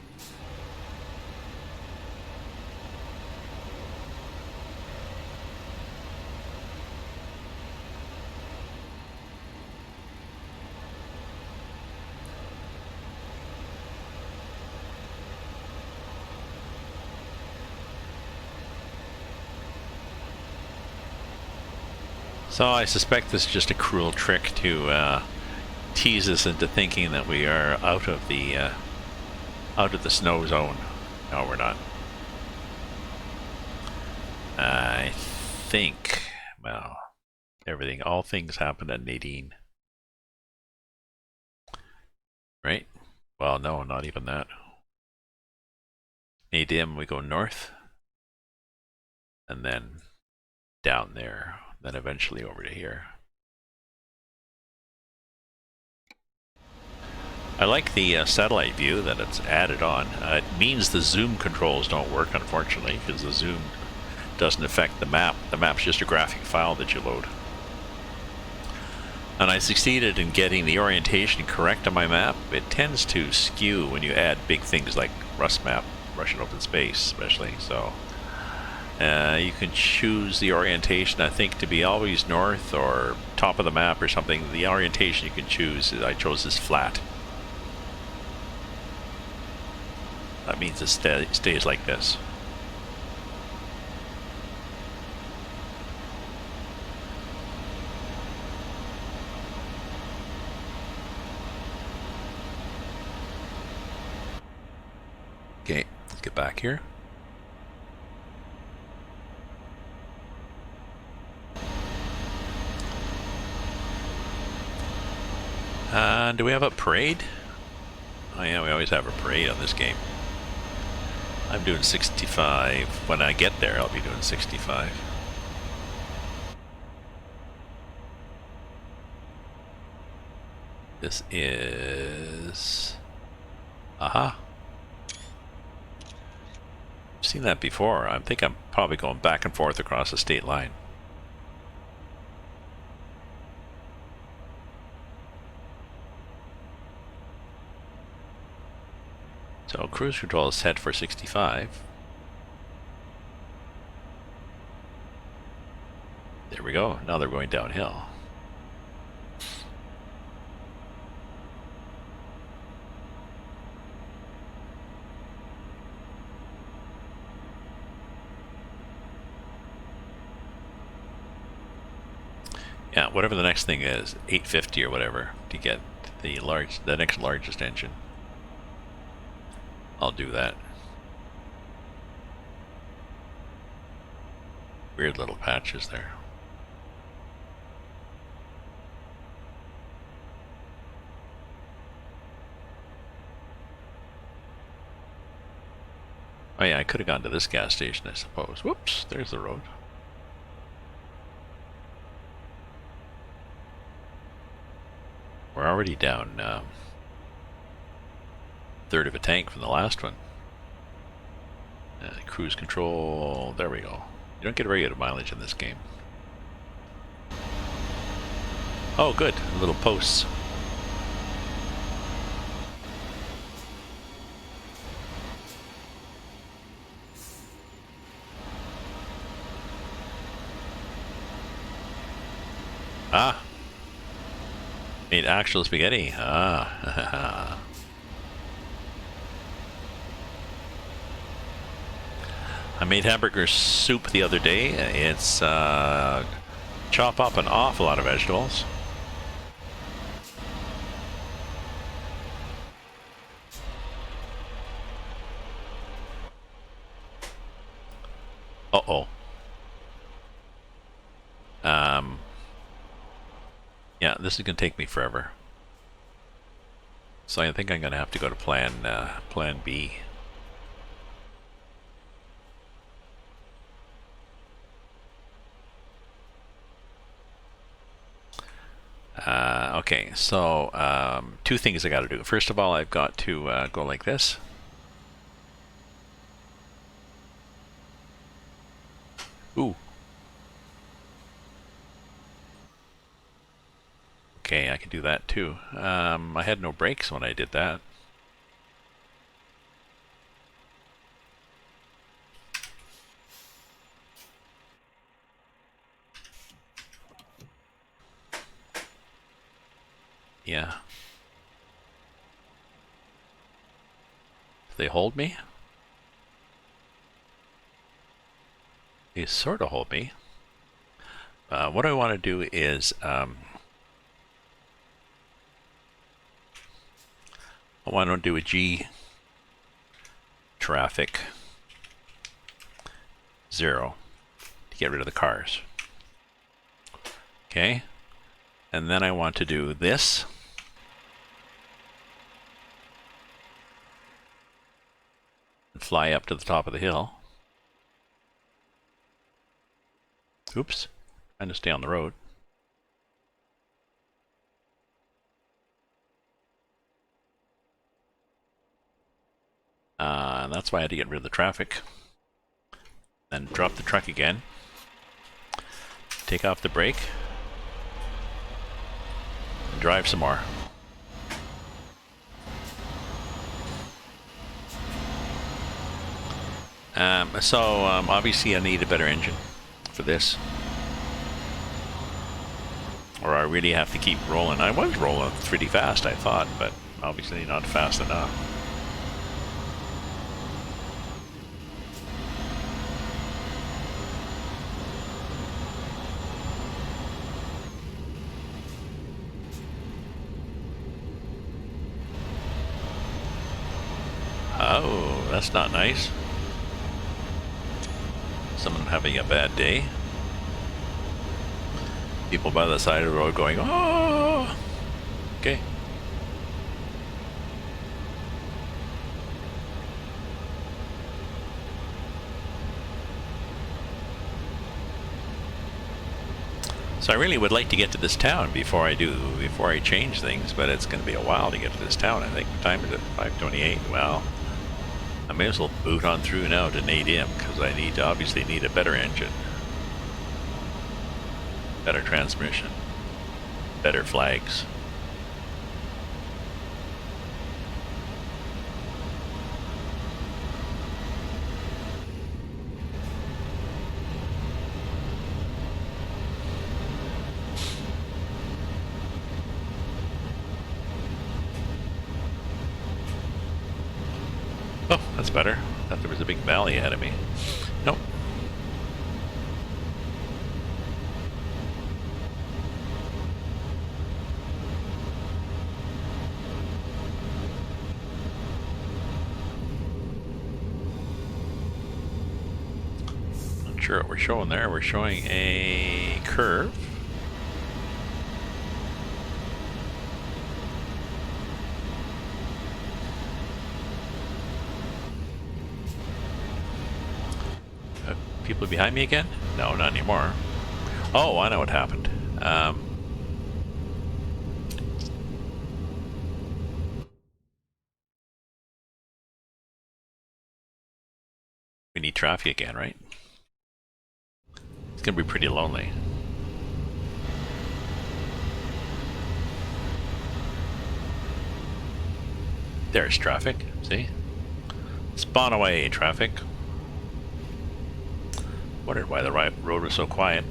So I suspect this is just a cruel trick to tease us into thinking that we are out of the snow zone. No, we're not. I think, well, all things happen at Nadine. Right? Well, no, not even that. Nadine, we go north, and then down there, then eventually over to here. I like the satellite view that it's added on. It means the zoom controls don't work, unfortunately, because the zoom doesn't affect the map. The map's just a graphic file that you load. And I succeeded in getting the orientation correct on my map. It tends to skew when you add big things like Rust map, Russian open space especially. So you can choose the orientation, I think, to be always north or top of the map or something. The orientation you can choose, I chose this flat. That means it stays like this. Okay, let's get back here. Do we have a parade? Oh yeah, we always have a parade on this game. I'm doing 65. When I get there, I'll be doing 65. This is... Aha. I've seen that before. I think I'm probably going back and forth across the state line. So cruise control is set for 65. There we go. Now they're going downhill. Yeah, whatever the next thing is, 850 or whatever, to get the next largest engine. I'll do that. Weird little patches there. Oh yeah, I could have gone to this gas station, I suppose. Whoops, there's the road. We're already down third of a tank from the last one. Cruise control, there we go. You don't get very good mileage in this game. Oh good, little posts. Ah! Made actual spaghetti. Ah! I made hamburger soup the other day. It's chop up an awful lot of vegetables. Uh-oh. Yeah, this is gonna take me forever. So I think I'm gonna have to go to plan B. Okay, so two things I got to do. First of all, I've got to go like this. Ooh. Okay, I can do that too. I had no brakes when I did that. Yeah. They hold me? They sort of hold me. What I want to do is I want to do a G traffic 0 to get rid of the cars. Okay, and then I want to do this. And fly up to the top of the hill. Oops, trying to stay on the road. And that's why I had to get rid of the traffic. Then drop the truck again. Take off the brake. And drive some more. Obviously I need a better engine for this. Or I really have to keep rolling. I was rolling pretty fast, I thought, but obviously not fast enough. Oh, that's not nice. Someone having a bad day. People by the side of the road going, oh! Okay. So I really would like to get to this town before I change things, but it's going to be a while to get to this town. I think. What time is it? 5:28. Well, I may as well boot on through now to Nadim because I obviously need a better engine, better transmission, better flags. Oh, that's better. I thought there was a big valley ahead of me. Nope. Not sure what we're showing there. We're showing a curve. People behind me again? No, not anymore. Oh, I know what happened. We need traffic again, right? It's gonna be pretty lonely. There's traffic, see? Spawn away, traffic. Wondered why the road was so quiet.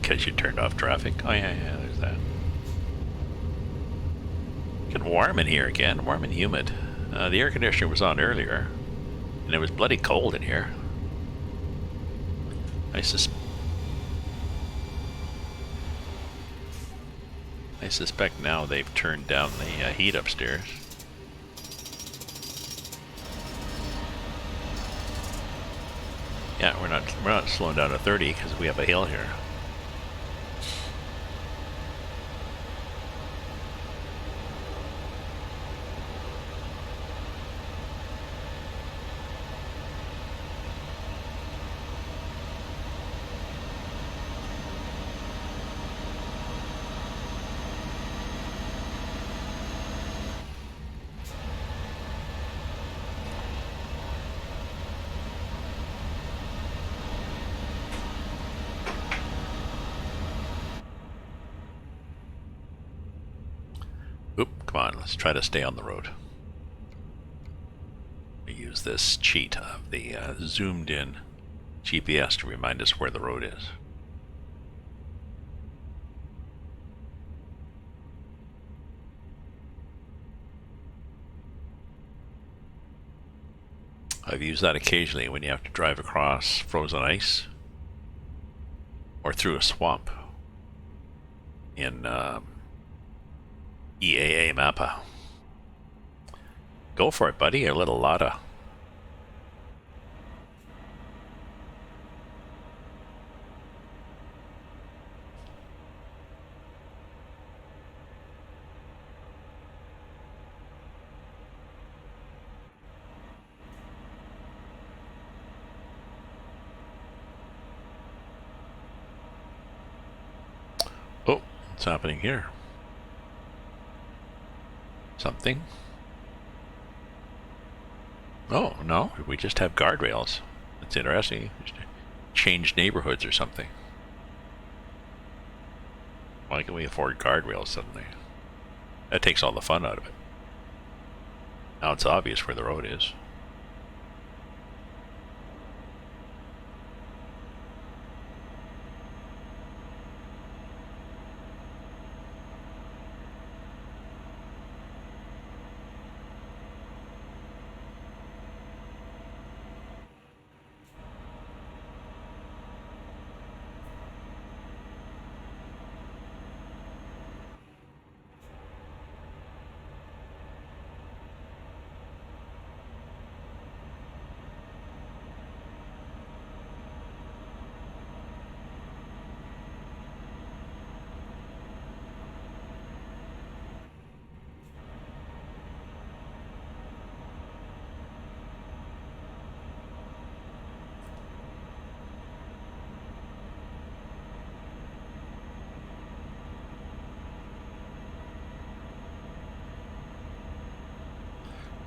Because you turned off traffic. Oh yeah, there's that. Getting warm in here again, warm and humid. The air conditioner was on earlier, and it was bloody cold in here. I suspect now they've turned down the heat upstairs. Yeah, we're not slowing down to 30 because we have a hill here. Oop, come on, let's try to stay on the road. We use this cheat of the zoomed in GPS to remind us where the road is. I've used that occasionally when you have to drive across frozen ice or through a swamp in EAA Mappa. Go for it, buddy, a little Lotta. Oh, what's happening here? Something. Oh, no, we just have guardrails. That's interesting. Just change neighborhoods or something. Why can we afford guardrails suddenly? That takes all the fun out of it. Now it's obvious where the road is.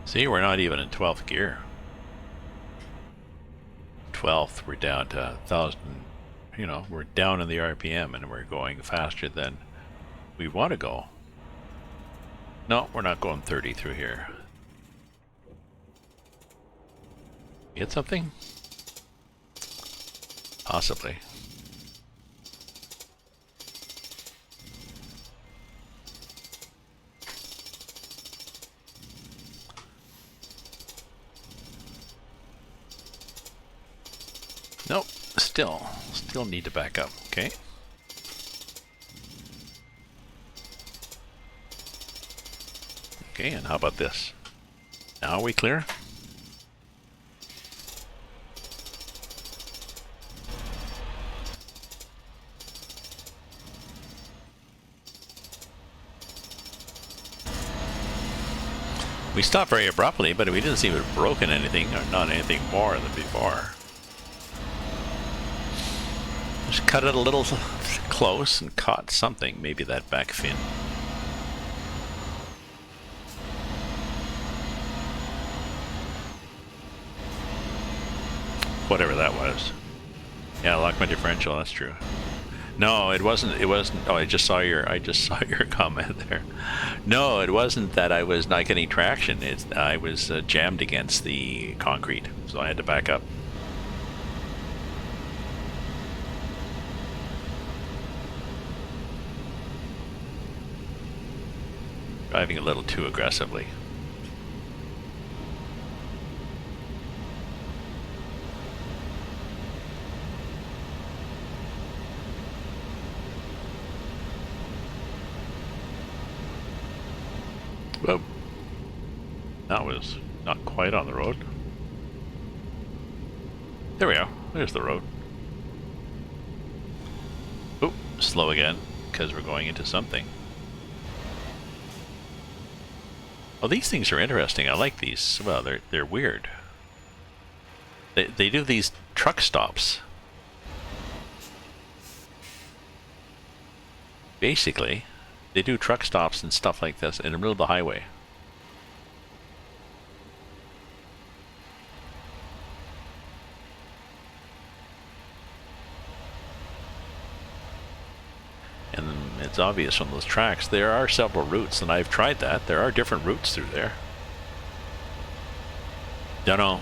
See, we're not even in 12th gear. 12th, we're down to 1,000, you know, we're down in the RPM and we're going faster than we want to go. No, we're not going 30 through here. Get something? Possibly. Nope, still need to back up, okay? Okay, and how about this? Now are we clear? We stopped very abruptly, but we didn't seem to have broken anything, or not anything more than before. Just cut it a little close and caught something, maybe that back fin. Whatever that was. Yeah, I locked my differential, that's true. No, it wasn't, oh, I just saw your comment there. No, it wasn't that I was not getting traction, I was jammed against the concrete, so I had to back up. Driving a little too aggressively. Whoa. That was not quite on the road. There we go. There's the road. Oop, slow again, because we're going into something. Oh, these things are interesting. I like these. Well, they're weird. They do these truck stops. Basically, they do truck stops and stuff like this in the middle of the highway. And it's obvious from those tracks there are several routes, and I've tried that. There are different routes through there. Don't know.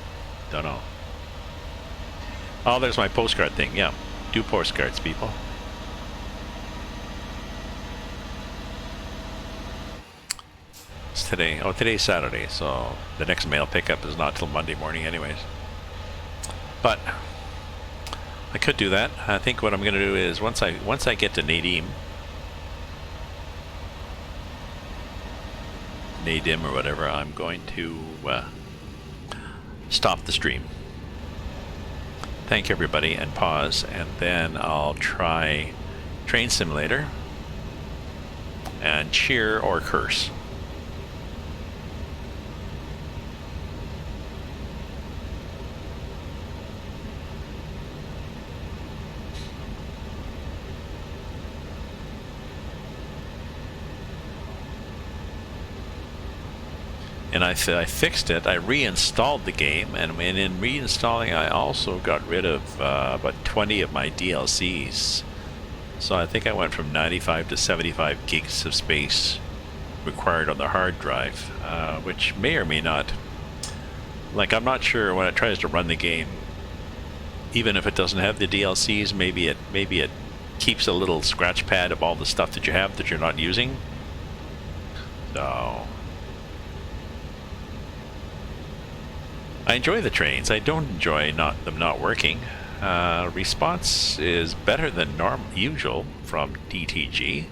Oh, there's my postcard thing. Yeah, do postcards, people. It's today. Oh, today's Saturday, so the next mail pickup is not till Monday morning anyways. But I could do that. I think what I'm going to do is once I get to Nadim or whatever, I'm going to stop the stream. Thank everybody and pause, and then I'll try Train Simulator and cheer or curse. and I fixed it. I reinstalled the game, and in reinstalling, I also got rid of about 20 of my DLCs. So I think I went from 95 to 75 gigs of space required on the hard drive, which may or may not. Like, I'm not sure when it tries to run the game, even if it doesn't have the DLCs, maybe it keeps a little scratch pad of all the stuff that you have that you're not using. So I enjoy the trains. I don't enjoy them not working. Response is better than usual from DTG.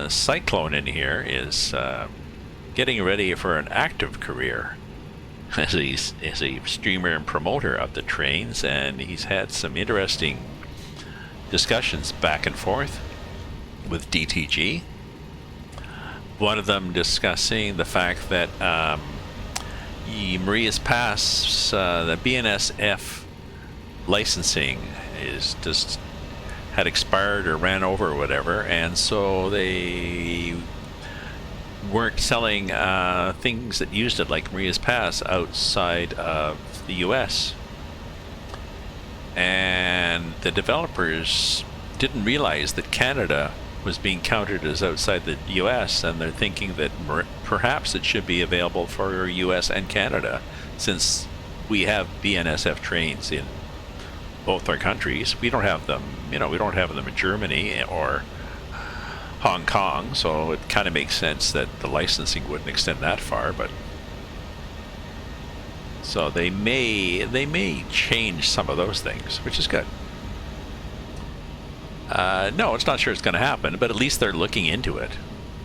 Cyclone in here is getting ready for an active career as a streamer and promoter of the trains, and he's had some interesting discussions back and forth with DTG. One of them discussing the fact that Maria's Pass, the BNSF licensing is just had expired or ran over or whatever, and so they weren't selling things that used it, like Maria's Pass, outside of the US. And the developers didn't realize that Canada was being counted as outside the US, and they're thinking that perhaps it should be available for US and Canada, since we have BNSF trains in both our countries. We don't have them, we don't have them in Germany or Hong Kong, so it kind of makes sense that the licensing wouldn't extend that far. But so they may change some of those things, which is good. No, it's not sure it's going to happen, but at least they're looking into it,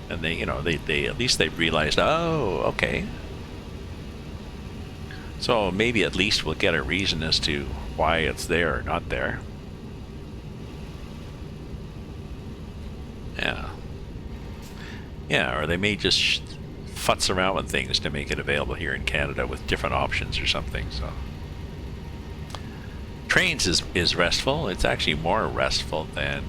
and they at least they realized, oh, okay. So maybe at least we'll get a reason as to why it's there or not there. Yeah, or they may just futz around with things to make it available here in Canada with different options or something. So trains is restful. It's actually more restful than...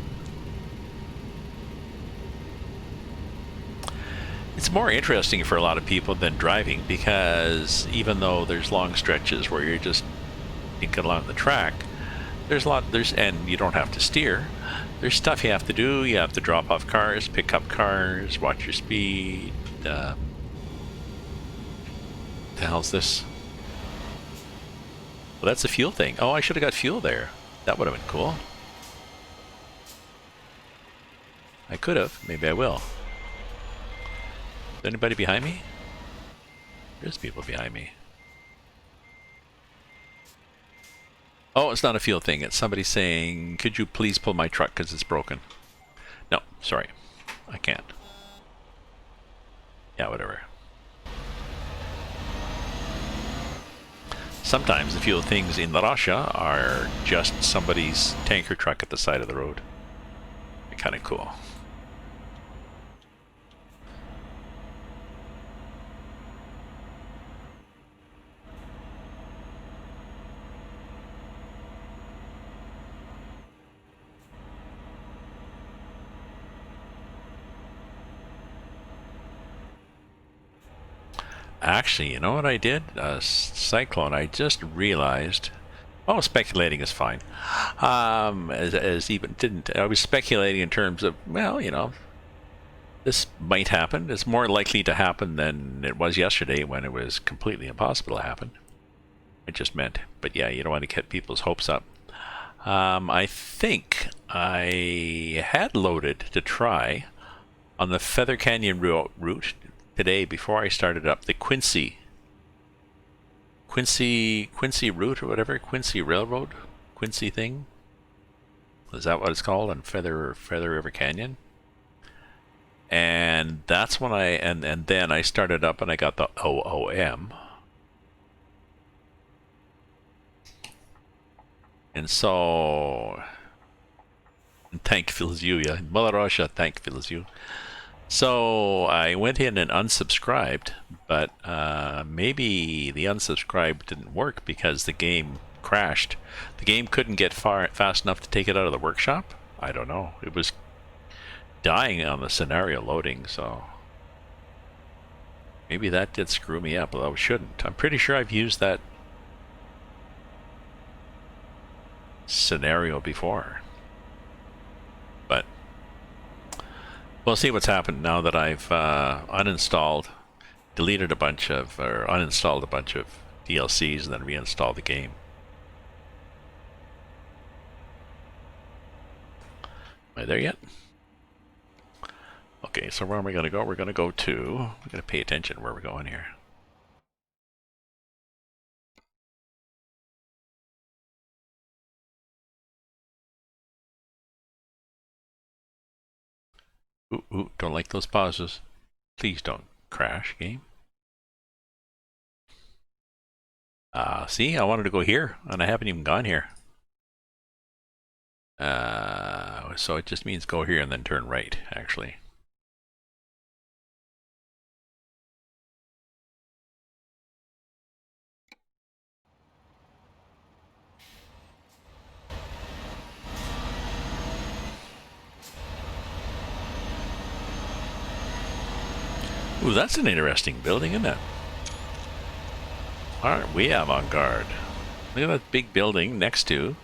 It's more interesting for a lot of people than driving, because even though there's long stretches where you get along the track, and you don't have to steer. There's stuff you have to do. You have to drop off cars, pick up cars, watch your speed. The hell's this? Well, that's a fuel thing. Oh, I should have got fuel there. That would have been cool. I could have. Maybe I will. Is anybody behind me? There's people behind me. Oh, it's not a fuel thing. It's somebody saying, could you please pull my truck because it's broken? No, sorry. I can't. Yeah, whatever. Sometimes the fuel things in Russia are just somebody's tanker truck at the side of the road. They're kind of cool. Actually, you know what I did? Cyclone, I just realized... Oh, speculating is fine. I was speculating in terms of, well, this might happen. It's more likely to happen than it was yesterday when it was completely impossible to happen. I just meant, but yeah, you don't want to get people's hopes up. I think I had loaded to try on the Feather Canyon route today before I started up the Quincy route or whatever, Quincy Railroad, Quincy thing. Is that what it's called? On Feather River Canyon. And that's when and then I started up and I got the OOM. And so, tank fills you, yeah. Malarosha tank fills you. So I went in and unsubscribed, but maybe the unsubscribe didn't work because the game crashed. The game couldn't get fast enough to take it out of the workshop. I don't know. It was dying on the scenario loading, so Maybe that did screw me up, although it shouldn't. I'm pretty sure I've used that scenario before. But we'll see what's happened now that I've uninstalled, deleted a bunch of, or uninstalled a bunch of DLCs and then reinstalled the game. Am I there yet? Okay, so where am I going to go? We're going to go to, we're going to pay attention where we're going here. Ooh, don't like those pauses. Please don't crash, game. See, I wanted to go here, and I haven't even gone here. So it just means go here and then turn right, actually. Ooh, that's an interesting building, isn't it? Aren't we avant-garde? Look at that big building next to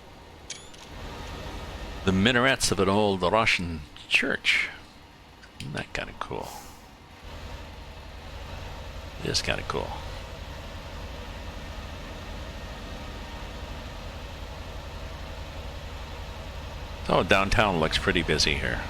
the minarets of an old Russian church. Isn't that kind of cool? It is kind of cool. Oh, downtown looks pretty busy here.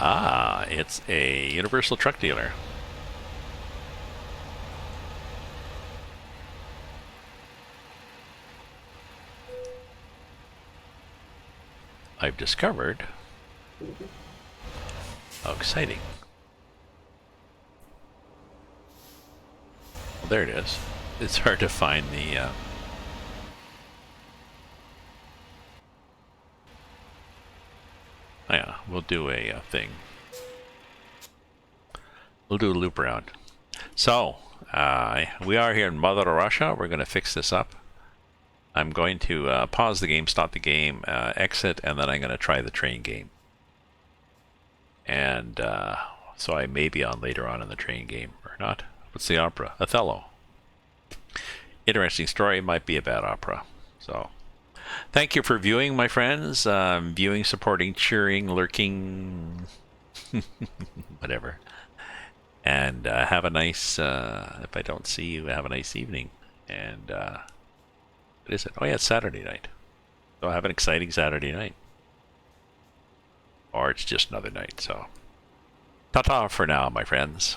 Ah, it's a Universal truck dealer. I've discovered. How exciting. Well, there it is. It's hard to find the... yeah, we'll do a thing. We'll do a loop around. So, we are here in Mother Russia. We're going to fix this up. I'm going to pause the game, stop the game, exit, and then I'm going to try the train game. And so I may be on later on in the train game, or not. What's the opera? Othello. Interesting story, might be a bad opera. So, thank you for viewing, my friends. Viewing, supporting, cheering, lurking, whatever. And have a nice, if I don't see you, have a nice evening. And what is it? Oh yeah, it's Saturday night. So have an exciting Saturday night. Or it's just another night, so. Ta-ta for now, my friends.